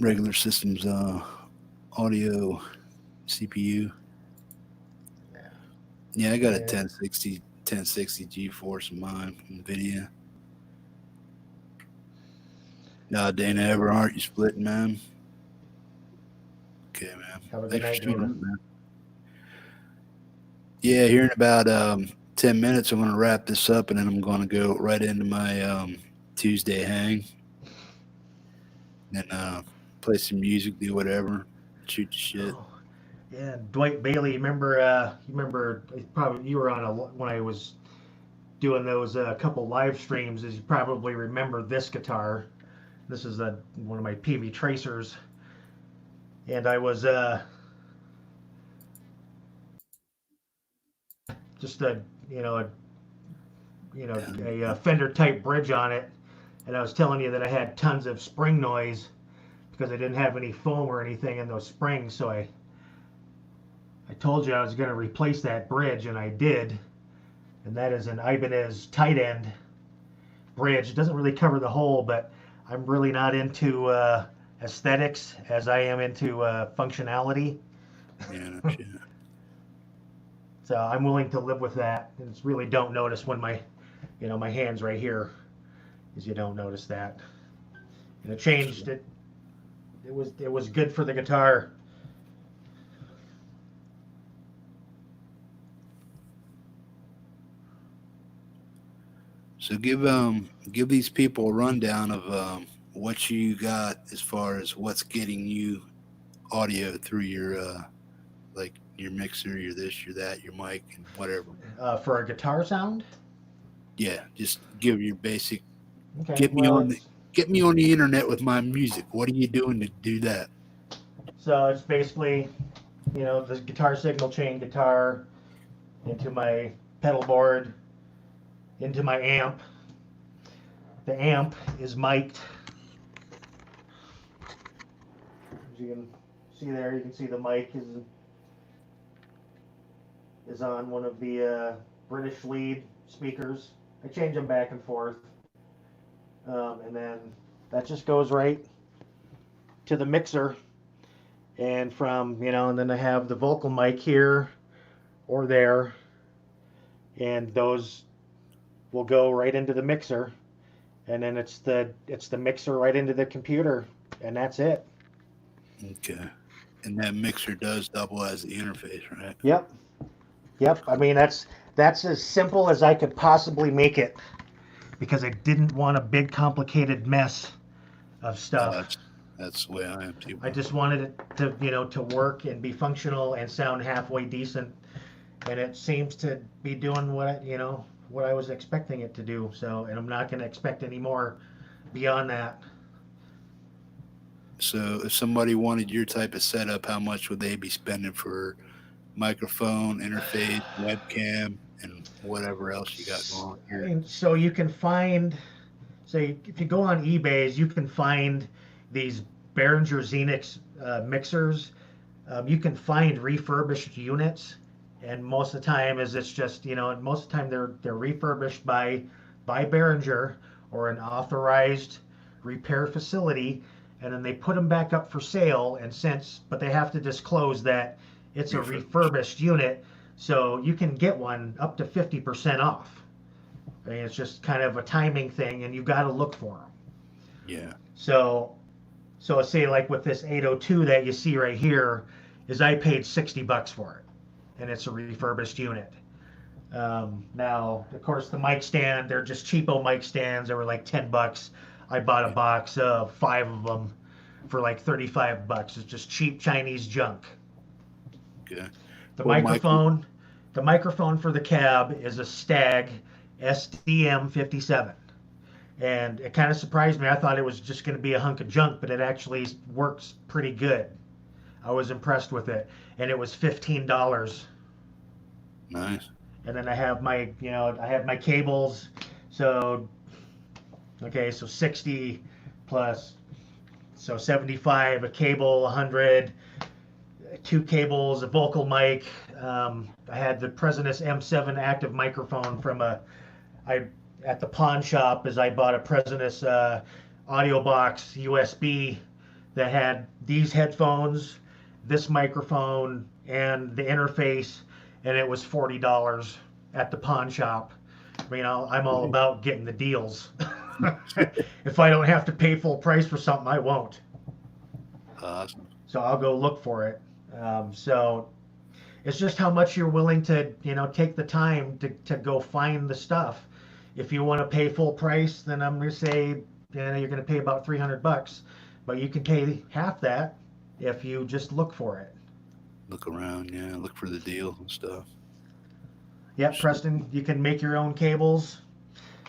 [SPEAKER 1] regular systems audio CPU.
[SPEAKER 2] Yeah.
[SPEAKER 1] Yeah, I got a
[SPEAKER 2] Yeah.
[SPEAKER 1] 1060 GeForce in mine, NVIDIA. Dana, ever aren't you splitting, man? Okay, man.
[SPEAKER 2] Have a good
[SPEAKER 1] Thanks
[SPEAKER 2] night,
[SPEAKER 1] for tuning
[SPEAKER 2] Dana.
[SPEAKER 1] in, man. Yeah, here in about 10 minutes, I'm going to wrap this up, and then I'm going to go right into my Tuesday hang. And play some music, do whatever, shoot the shit.
[SPEAKER 2] Oh, yeah, Dwight Bailey. You remember? Probably you were on when I was doing those couple live streams. As you probably remember, this guitar. This is one of my PV tracers, and I was just a you know a a Fender type bridge on it, and I was telling you that I had tons of spring noise because I didn't have any foam or anything in those springs. So I told you I was going to replace that bridge, and I did. And that is an Ibanez tight end bridge. It doesn't really cover the whole, but I'm really not into aesthetics as I am into functionality.
[SPEAKER 1] Yeah, no shit.
[SPEAKER 2] So I'm willing to live with that. And it's really don't notice when my hands right here, is you don't notice that. And it changed it. It was good for the guitar.
[SPEAKER 1] So give these people a rundown of what you got as far as what's getting you audio through your like your mixer, your this, your that, your mic, and whatever.
[SPEAKER 2] For a guitar sound.
[SPEAKER 1] Yeah, just give your basic.
[SPEAKER 2] Okay.
[SPEAKER 1] Get me
[SPEAKER 2] Well,
[SPEAKER 1] on the get me on the internet with my music. What are you doing to do that?
[SPEAKER 2] so it's basically, the guitar signal chain guitar into my pedal board, into my amp. The amp is mic'd. As you can see there, you can see the mic is on one of the British lead speakers. I change them back and forth. And then that just goes right to the mixer. And and then I have the vocal mic here or there. And those will go right into the mixer. And then it's the mixer right into the computer. And that's it.
[SPEAKER 1] Okay. And that mixer does double as the interface, right?
[SPEAKER 2] Yep. Yep. I mean, that's as simple as I could possibly make it, because I didn't want a big complicated mess of stuff.
[SPEAKER 1] That's the way I am too.
[SPEAKER 2] I just wanted it to work and be functional and sound halfway decent, and it seems to be doing what I was expecting it to do. So, and I'm not going to expect any more beyond that.
[SPEAKER 1] So if somebody wanted your type of setup, how much would they be spending for microphone, interface, webcam, and whatever else you got going on
[SPEAKER 2] I
[SPEAKER 1] here?
[SPEAKER 2] mean, so you can find, say, if you go on eBay, you can find these Behringer Xenix mixers. You can find refurbished units, and most of the time it's just most of the time they're refurbished by Behringer or an authorized repair facility, and then they put them back up for sale. But they have to disclose that it's a refurbished unit, so you can get one up to 50% off. I mean, it's just kind of a timing thing, and you've got to look for them.
[SPEAKER 1] Yeah.
[SPEAKER 2] So say like with this 802 that you see right here, is I paid $60 for it, and it's a refurbished unit. Now, of course, the mic stand, they're just cheapo mic stands. They were like $10. I bought a box of 5 of them for like $35. It's just cheap Chinese junk.
[SPEAKER 1] Okay.
[SPEAKER 2] The
[SPEAKER 1] Well, Michael.
[SPEAKER 2] microphone, the microphone for the cab is a Stag SDM57. And it kind of surprised me. I thought it was just going to be a hunk of junk, but it actually works pretty good. I was impressed with it, and it was $15.
[SPEAKER 1] Nice.
[SPEAKER 2] And then I have my cables. So okay, so 60 plus, so 75, a cable, 100, 2 cables, a vocal mic. I had the President's M7 active microphone from at the pawn shop, as I bought a President's audio box USB that had these headphones, this microphone, and the interface, and it was $40 at the pawn shop. I mean, I'm all about getting the deals. If I don't have to pay full price for something, I won't.
[SPEAKER 1] Awesome.
[SPEAKER 2] So I'll go look for it. So it's just how much you're willing to, take the time to go find the stuff. If you want to pay full price, then I'm going to say, you're going to pay about $300, but you can pay half that if you just look for it.
[SPEAKER 1] Look around, yeah. Look for the deal and stuff.
[SPEAKER 2] Yeah, Preston, you can make your own cables.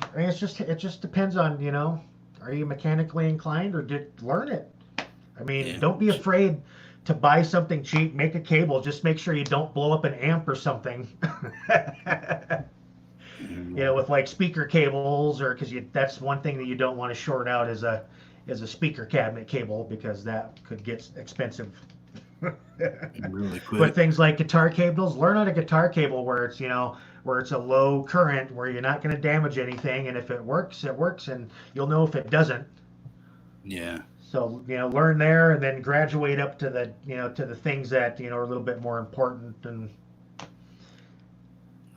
[SPEAKER 2] I mean, it just depends on, are you mechanically inclined, or learn it? I mean,
[SPEAKER 1] Yeah.
[SPEAKER 2] Don't be afraid to buy something cheap. Make a cable. Just make sure you don't blow up an amp or something. With like speaker cables, or because that's one thing that you don't want to short out is a speaker cabinet cable, because that could get expensive.
[SPEAKER 1] Really quick.
[SPEAKER 2] But things like guitar cables, learn on a guitar cable where it's where it's a low current, where you're not going to damage anything, and if it works, it works, and you'll know if it doesn't.
[SPEAKER 1] Yeah.
[SPEAKER 2] So learn there, and then graduate up to the to the things that are a little bit more important and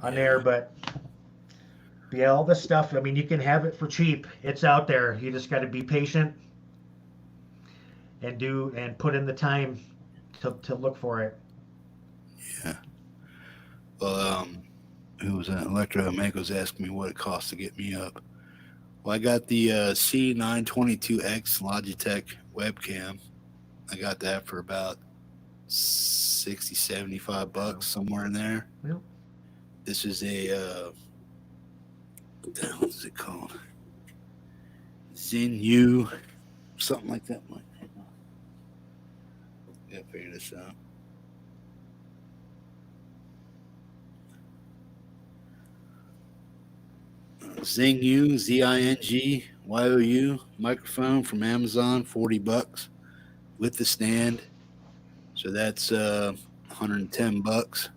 [SPEAKER 2] on there. But yeah, all this stuff. I mean, you can have it for cheap. It's out there. You just got to be patient and put in the time to look for it.
[SPEAKER 1] Yeah. Well, who was that? Electroomega was asking me what it costs to get me up. Well, I got the C922X Logitech webcam. I got that for about $60-$75, somewhere in there.
[SPEAKER 2] Yep.
[SPEAKER 1] This is a what the hell is it called? Zinyu, something like that. Gotta figure this out. Zingyou, Zingyou microphone from Amazon, $40 with the stand. So that's $110.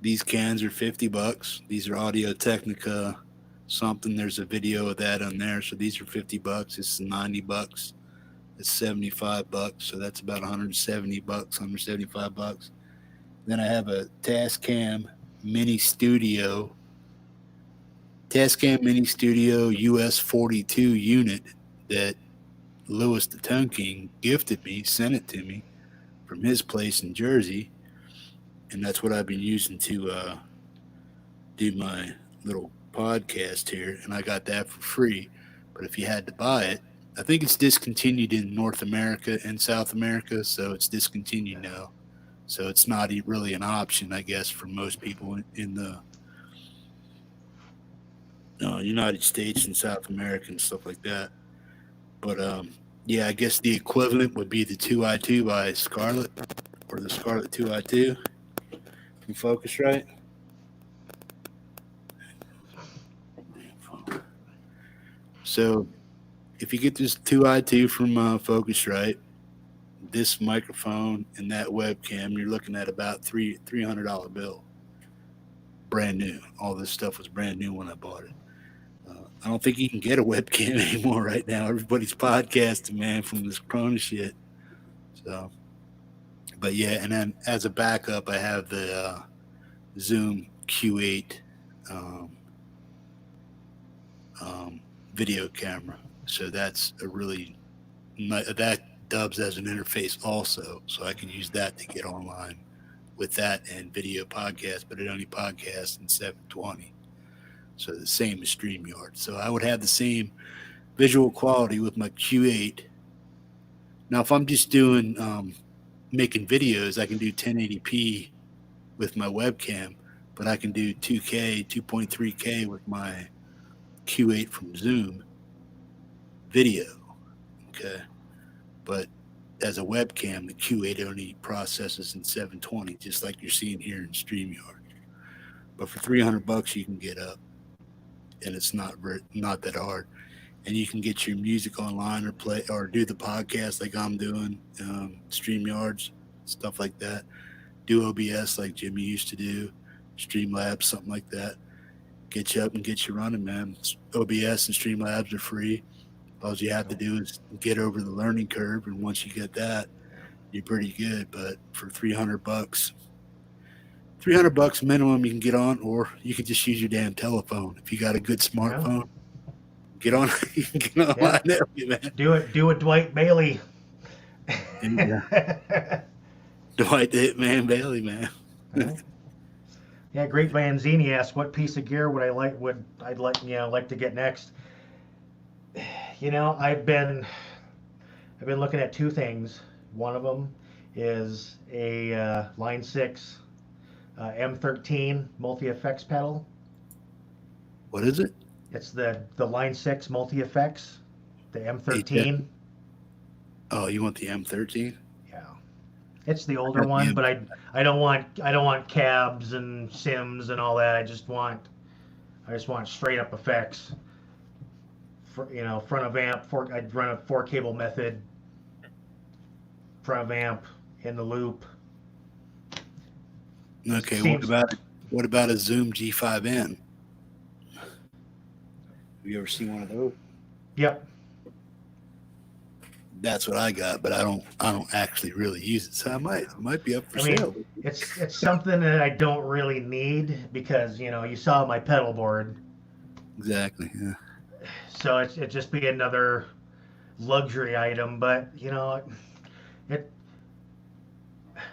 [SPEAKER 1] These cans are $50. These are Audio Technica something. There's a video of that on there. So these are $50. This is $90. It's $75. So that's about $170, $175. Then I have a Tascam Mini Studio US 42 unit that Louis the Tone King gifted me, sent it to me from his place in Jersey, and that's what I've been using to do my little podcast here, and I got that for free. But if you had to buy it, I think it's discontinued in North America and South America, so it's discontinued now. So it's not really an option, I guess, for most people in the United States and South America and stuff like that. But yeah, I guess the equivalent would be the 2i2 by Scarlett, or the Scarlett 2i2 from Focusrite. So if you get this 2i2 from Focusrite, this microphone and that webcam, you're looking at about $300 bill. Brand new. All this stuff was brand new when I bought it. I don't think you can get a webcam anymore right now. Everybody's podcasting, man, from this Corona shit. So, but yeah, and then as a backup, I have the Zoom Q8 video camera. So that's a really that dubs as an interface also. So I can use that to get online with that and video podcast, but it only podcasts in 720. So the same as StreamYard. So I would have the same visual quality with my Q8. Now, if I'm just doing making videos, I can do 1080p with my webcam, but I can do 2K, 2.3K with my Q8 from Zoom video. Okay. But as a webcam, the Q8 only processes in 720, just like you're seeing here in StreamYard. But for $300, you can get up, and it's not that hard. And you can get your music online or play or do the podcast like I'm doing, StreamYards, stuff like that. Do OBS like Jimmy used to do, Streamlabs, something like that. Get you up and get you running, man. OBS and Streamlabs are free. All you have to do is get over the learning curve, and once you get that, you're pretty good. But for $300, $300 minimum, you can get on, or you can just use your damn telephone. If you got a good smartphone, get on. You can get online there, man.
[SPEAKER 2] Do a Dwight Bailey.
[SPEAKER 1] Yeah. Dwight the Hitman Bailey, man.
[SPEAKER 2] Yeah, Great Vanzini asked, what piece of gear would I like to get next? I've been looking at two things. One of them is a Line 6 M13 multi-effects pedal.
[SPEAKER 1] What is it?
[SPEAKER 2] It's the Line 6 multi-effects, the M13.
[SPEAKER 1] Oh, you want the M13?
[SPEAKER 2] Yeah, it's the older one, but I don't want cabs and sims and all that. I just want straight up effects. Front of amp. I'd run a 4-cable method. Front of amp in the loop.
[SPEAKER 1] Okay, what about a Zoom G5N? Have you ever seen one of those?
[SPEAKER 2] Yep.
[SPEAKER 1] That's what I got, but I don't actually really use it, so it might be up for sale.
[SPEAKER 2] It's something that I don't really need because you saw my pedal board.
[SPEAKER 1] Exactly. Yeah.
[SPEAKER 2] So it'd just be another luxury item, but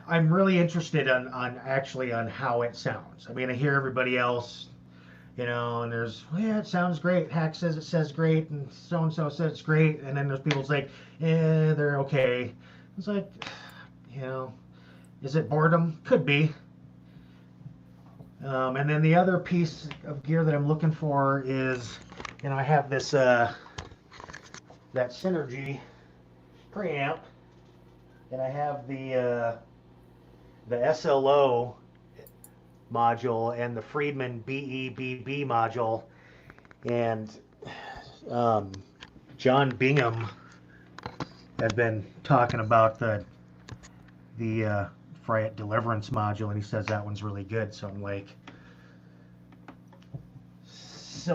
[SPEAKER 2] I'm really interested on how it sounds. I mean, I hear everybody else, and there's, it sounds great. Hack says it says great, and so says it's great, and then there's people like, they're okay. It's like, is it boredom? Could be. And then the other piece of gear that I'm looking for is, I have this that Synergy preamp, and I have the SLO module and the Friedman BEBB module, and John Bingham has been talking about the Friat Deliverance module, and he says that one's really good. So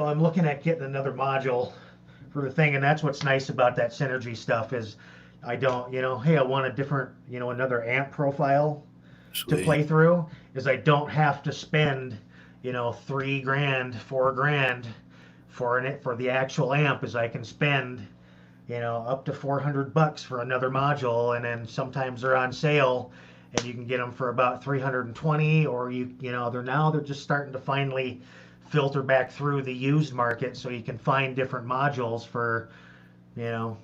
[SPEAKER 2] I'm looking at getting another module for the thing, and that's what's nice about that Synergy stuff is I don't, hey, I want a different, another amp profile to play through, is I don't have to spend, $3,000, $4,000 for the actual amp, as I can spend, up to $400 for another module, and then sometimes they're on sale, and you can get them for about $320, or they're just starting to finally filter back through the used market, so you can find different modules for,
[SPEAKER 1] So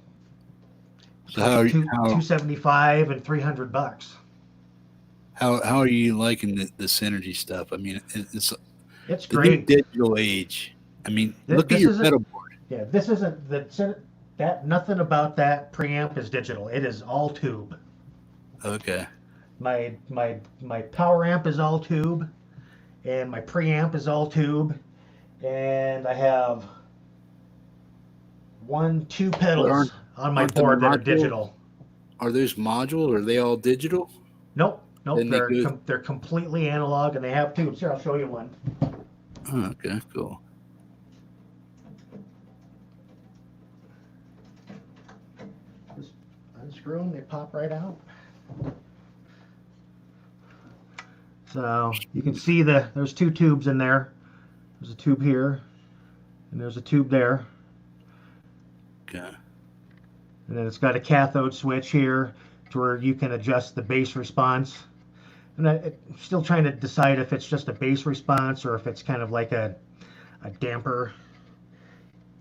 [SPEAKER 2] $275 and $300.
[SPEAKER 1] How are you liking the Synergy stuff? I mean, it's
[SPEAKER 2] great.
[SPEAKER 1] The new digital age. I mean, look at your pedal board.
[SPEAKER 2] Yeah, this isn't that. Nothing about that preamp is digital. It is all tube.
[SPEAKER 1] Okay.
[SPEAKER 2] My power amp is all tube, and my preamp is all tube, and I have 2 pedals on my board that are digital.
[SPEAKER 1] Are those modules? Are they all digital?
[SPEAKER 2] Nope. They're completely analog, and they have tubes. Here, I'll show you one.
[SPEAKER 1] Oh, okay, cool.
[SPEAKER 2] Just unscrew them, they pop right out. So you can see there's 2 tubes in there. There's a tube here, And there's a tube there.
[SPEAKER 1] Okay.
[SPEAKER 2] And then it's got a cathode switch here to where you can adjust the bass response. And I'm still trying to decide if it's just a bass response or if it's kind of like a damper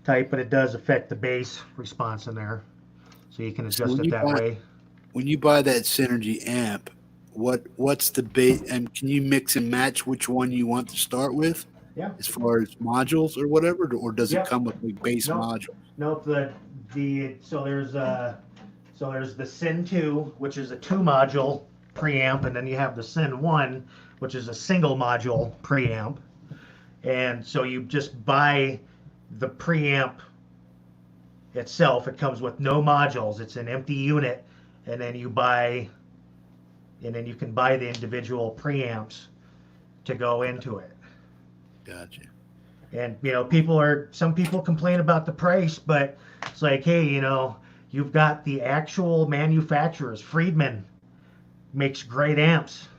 [SPEAKER 2] type, but it does affect the bass response in there. So you can adjust it that way.
[SPEAKER 1] When you buy that Synergy amp, what's the bass, and can you mix and match which one you want to start with?
[SPEAKER 2] Yeah.
[SPEAKER 1] As far as modules or whatever, or does it come with like bass
[SPEAKER 2] Nope.
[SPEAKER 1] module?
[SPEAKER 2] Nope. So there's the Syn 2, which is a 2-module preamp, and then you have the Syn 1, which is a single module preamp. And so you just buy the preamp itself. It comes with no modules. It's an empty unit, and then you can buy the individual preamps to go into it.
[SPEAKER 1] Gotcha.
[SPEAKER 2] And some people complain about the price, but it's like, hey, you've got the actual manufacturers. Friedman makes great amps.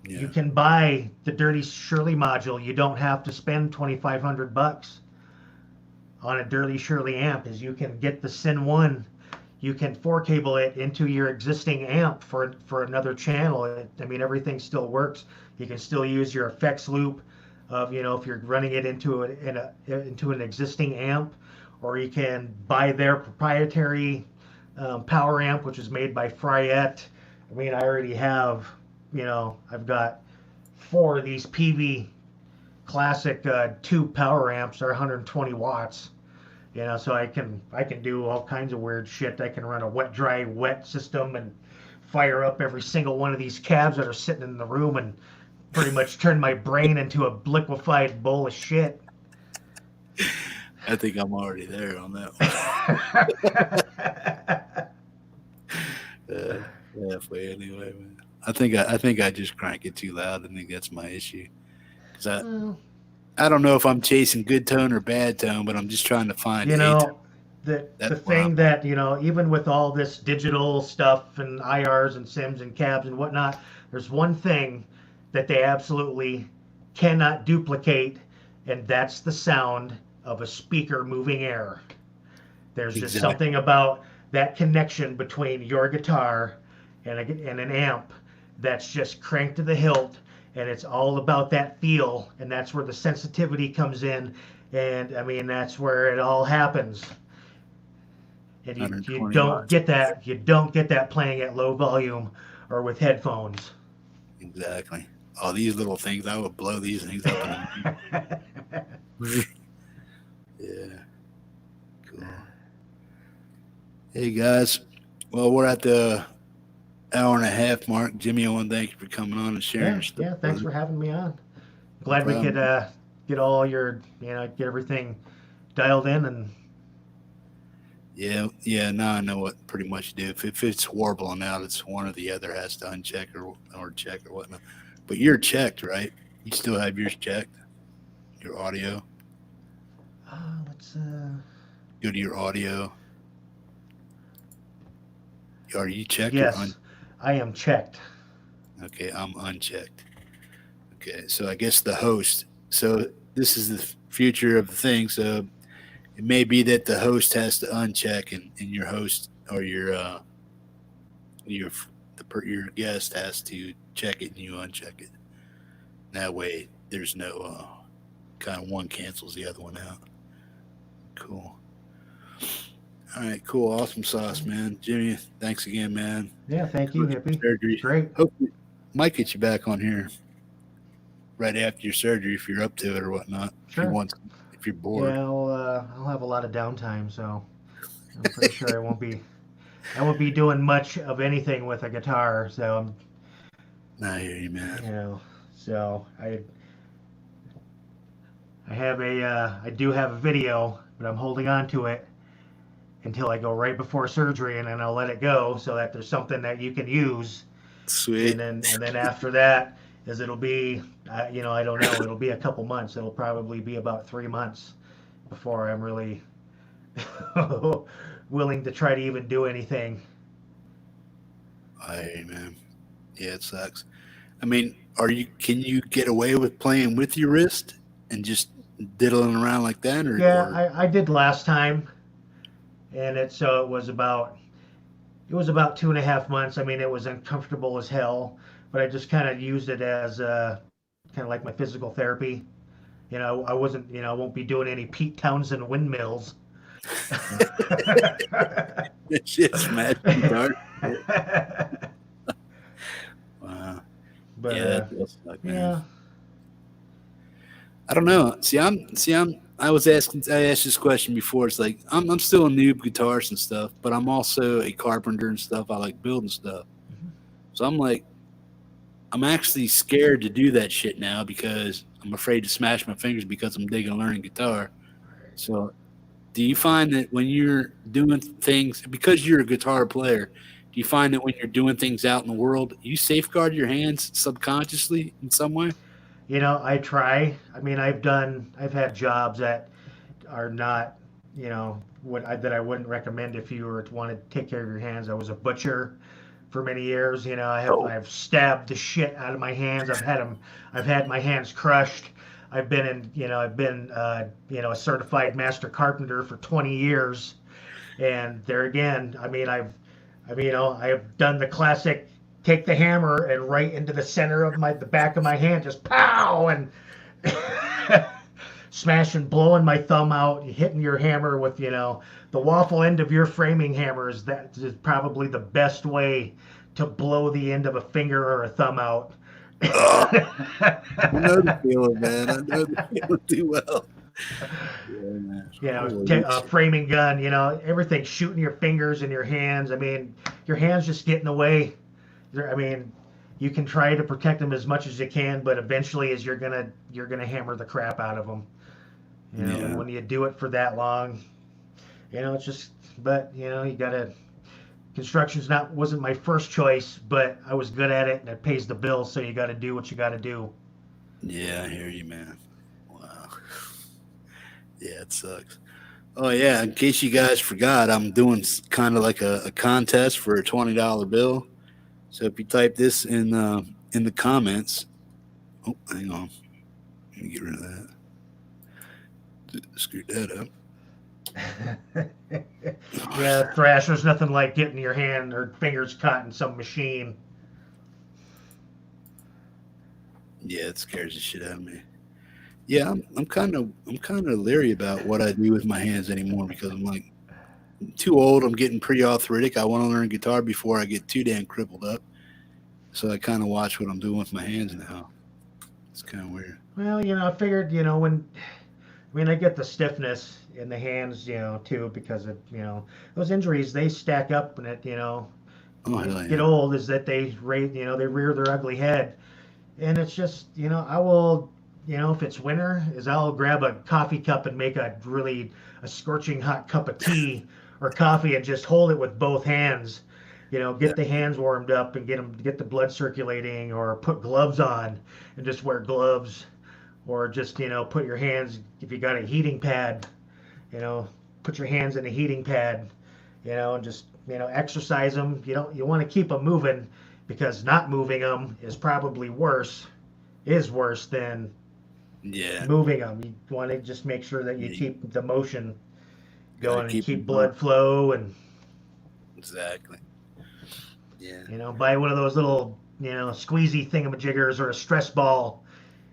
[SPEAKER 1] Yeah.
[SPEAKER 2] You can buy the Dirty Shirley module. You don't have to spend $2,500 on a Dirty Shirley amp. As you can get the Syn 1, you can 4-cable it into your existing amp for another channel. Everything still works. You can still use your effects loop of, if you're running it into an existing amp, or you can buy their proprietary power amp, which is made by Fryette. I already have, I've got 4 of these PV classic tube power amps. They're 120 watts. So I can do all kinds of weird shit. I can run a wet, dry, wet system and fire up every single one of these cabs that are sitting in the room and pretty much turn my brain into a liquefied bowl of shit.
[SPEAKER 1] I think I'm already there on that one. Halfway anyway, man. I think I just crank it too loud. I think that's my issue. 'Cause I don't know if I'm chasing good tone or bad tone, but I'm just trying to find
[SPEAKER 2] the thing that, even with all this digital stuff and IRs and sims and cabs and whatnot, there's one thing that they absolutely cannot duplicate, and that's the sound of a speaker moving air. There's just something about that connection between your guitar and an amp that's just cranked to the hilt, and it's all about that feel, and that's where the sensitivity comes in, and that's where it all happens. And you don't get that. You don't get that playing at low volume or with headphones.
[SPEAKER 1] Exactly. All these little things, I would blow these things up. Yeah. Cool. Hey guys. Well, we're at the hour and a half mark. Jimmy, I want to thank you for coming on and sharing your stuff.
[SPEAKER 2] Yeah, thanks for having me on. Glad we could get all your, get everything dialed in and.
[SPEAKER 1] Yeah. Now I know what pretty much do. If it's warbling out, it's one or the other has to uncheck or check or whatnot. But you're checked, right? You still have yours checked? Your audio?
[SPEAKER 2] Let's
[SPEAKER 1] go to your audio. Are you checked?
[SPEAKER 2] Yes, I am checked.
[SPEAKER 1] Okay, I'm unchecked. Okay, so I guess the host. So this is the future of the thing. So it may be that the host has to uncheck, and your host or your guest has to check it, and you uncheck it. That way, there's no kind of one cancels the other one out. Cool. All right, cool, awesome sauce, man. Jimmy, thanks again, man.
[SPEAKER 2] Yeah, thank you, Hippie.
[SPEAKER 1] Surgery.
[SPEAKER 2] Great.
[SPEAKER 1] Hopefully, might get you back on here right after your surgery if you're up to it or whatnot.
[SPEAKER 2] Sure.
[SPEAKER 1] If you're bored.
[SPEAKER 2] Yeah, I'll have a lot of downtime, so I'm pretty sure I won't be doing much of anything with a guitar. So
[SPEAKER 1] I hear you, man.
[SPEAKER 2] So I do have a video, but I'm holding on to it until I go right before surgery, and then I'll let it go so that there's something that you can use.
[SPEAKER 1] Sweet.
[SPEAKER 2] And then after that it'll be, I don't know, it'll be a couple months. It'll probably be about 3 months before I'm really willing to try to even do anything.
[SPEAKER 1] I hear you, man. Yeah, it sucks. Can you get away with playing with your wrist and just diddling around like that,
[SPEAKER 2] Yeah, I did last time, and it was about 2.5 months. I mean, it was uncomfortable as hell, but I just kind of used it as kind of like my physical therapy. I wasn't, I won't be doing any Pete Townsend windmills.
[SPEAKER 1] shit, smash guitar. Wow.
[SPEAKER 2] But
[SPEAKER 1] Yeah, that does suck, man.
[SPEAKER 2] yeah,
[SPEAKER 1] I don't know. I asked this question before. It's like I'm still a noob guitarist and stuff, but I'm also a carpenter and stuff. I like building stuff. So I'm like, I'm actually scared to do that shit now because I'm afraid to smash my fingers because I'm digging learning guitar. So do you find that when you're doing things, because you're a guitar player, do you find that when you're doing things out in the world, you safeguard your hands subconsciously in some way?
[SPEAKER 2] I try. I mean, I've had jobs that are not, that I wouldn't recommend if you were to want to take care of your hands. I was a butcher for many years.
[SPEAKER 1] Oh,
[SPEAKER 2] I've stabbed the shit out of my hands. I've had my hands crushed. I've been, a certified master carpenter for 20 years. And there again, I have done the classic take the hammer and right into the center of the back of my hand, just pow, and smashing, blowing my thumb out, hitting your hammer with, the waffle end of your framing hammer is probably the best way to blow the end of a finger or a thumb out.
[SPEAKER 1] oh, I know the feeling, man. I know the feeling too well. Yeah, man. Holy
[SPEAKER 2] A
[SPEAKER 1] shit.
[SPEAKER 2] framing gun, everything shooting your fingers and your hands. I mean, your hands just get in the way. I mean, you can try to protect them as much as you can, but eventually, as you're gonna hammer the crap out of them. And
[SPEAKER 1] Yeah,
[SPEAKER 2] when you do it for that long, it's just. But you gotta. Construction's not wasn't my first choice, but I was good at it, and it pays the bills. So you got to do what you got to do.
[SPEAKER 1] yeah, I hear you, man. Wow. Yeah, it sucks. Oh yeah, in case you guys forgot, I'm doing kind of like a contest for a $20 bill. So if you type this in the comments, oh, hang on, let me get rid of that. Screw that up.
[SPEAKER 2] Yeah, thrash. There's nothing like getting your hand or fingers caught in some machine.
[SPEAKER 1] Yeah, it scares the shit out of me. Yeah, I'm kind of leery about what I do with my hands anymore because I'm like too old. I'm getting pretty arthritic. I want to learn guitar before I get too damn crippled up. So I kind of watch what I'm doing with my hands now. It's kind of weird.
[SPEAKER 2] Well, I figured, I get the stiffness in the hands, too, because of, those injuries, they stack up, and
[SPEAKER 1] Oh
[SPEAKER 2] you
[SPEAKER 1] hell
[SPEAKER 2] get
[SPEAKER 1] yeah.
[SPEAKER 2] old, is that they rear their ugly head. And it's just, I will, if it's winter, is I'll grab a coffee cup and make a scorching hot cup of tea or coffee and just hold it with both hands.
[SPEAKER 1] Yeah.
[SPEAKER 2] Get the hands warmed up and get the blood circulating, or put gloves on and just wear gloves, or just, put your hands, if you got a heating pad, you know, put your hands in a heating pad, and just, exercise them. You want to keep them moving, because not moving them is worse than
[SPEAKER 1] Yeah.
[SPEAKER 2] moving them. You want to just make sure that you
[SPEAKER 1] You
[SPEAKER 2] keep the motion
[SPEAKER 1] got to
[SPEAKER 2] going and
[SPEAKER 1] keep them
[SPEAKER 2] keep
[SPEAKER 1] going.
[SPEAKER 2] blood flow, and,
[SPEAKER 1] Exactly. Yeah.
[SPEAKER 2] buy one of those little, squeezy thingamajiggers or a stress ball,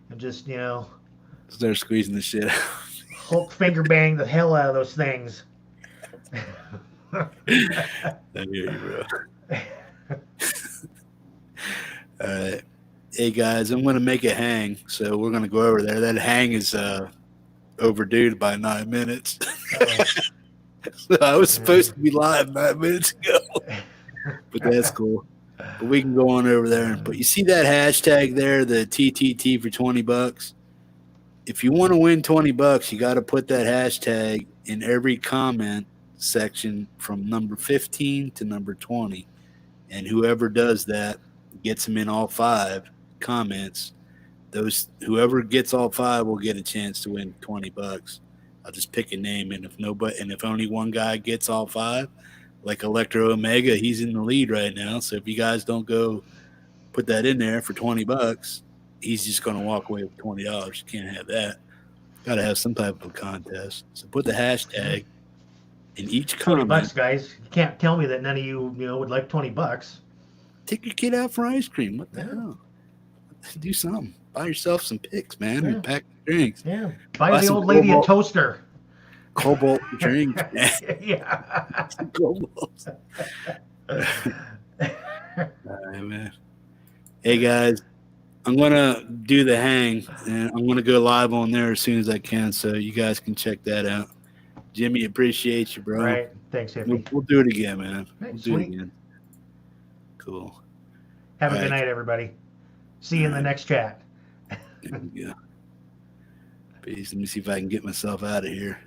[SPEAKER 2] and just,
[SPEAKER 1] Start squeezing the shit out.
[SPEAKER 2] Hulk finger bang the hell out of those things.
[SPEAKER 1] I hear you, bro. All right. Hey guys, I'm gonna make a hang, so we're gonna go over there. That hang is overdue by 9 minutes.
[SPEAKER 2] Uh-oh.
[SPEAKER 1] So I was supposed to be live 9 minutes ago, but that's cool. But we can go on over there. But you see that hashtag there, the TTT for $20. If you want to win $20, you got to put that hashtag in every comment section from number 15 to number 20, and whoever does that gets them in all 5 comments. Those whoever gets all 5 will get a chance to win $20. I'll just pick a name, and if only one guy gets all 5, like Electro Omega, he's in the lead right now. So if you guys don't go put that in there for $20, he's just going to walk away with $20. You can't have that. Got to have some type of a contest. So put the hashtag in each
[SPEAKER 2] 20
[SPEAKER 1] comment.
[SPEAKER 2] bucks, guys. You can't tell me that none of you, would like 20 bucks.
[SPEAKER 1] Take your kid out for ice cream. What the
[SPEAKER 2] Yeah.
[SPEAKER 1] hell? Do something. Buy yourself some picks, man.
[SPEAKER 2] Yeah.
[SPEAKER 1] And pack drinks.
[SPEAKER 2] Yeah. Buy
[SPEAKER 1] Buy
[SPEAKER 2] the
[SPEAKER 1] some
[SPEAKER 2] old lady a
[SPEAKER 1] Cobalt.
[SPEAKER 2] toaster.
[SPEAKER 1] Cobalt drinks, man.
[SPEAKER 2] Yeah.
[SPEAKER 1] Cobalt. All right, man. Hey, guys. I'm going to do the hang, and I'm going to go live on there as soon as I can, so you guys can check that out. Jimmy, appreciate you, bro.
[SPEAKER 2] All right. Thanks, Hippie.
[SPEAKER 1] We'll do it again, man.
[SPEAKER 2] Right,
[SPEAKER 1] We'll do
[SPEAKER 2] sweet.
[SPEAKER 1] it again. Cool.
[SPEAKER 2] Have a
[SPEAKER 1] All
[SPEAKER 2] good
[SPEAKER 1] right.
[SPEAKER 2] night, everybody. See you in the next chat.
[SPEAKER 1] There we go. Peace. Let me see if I can get myself out of here.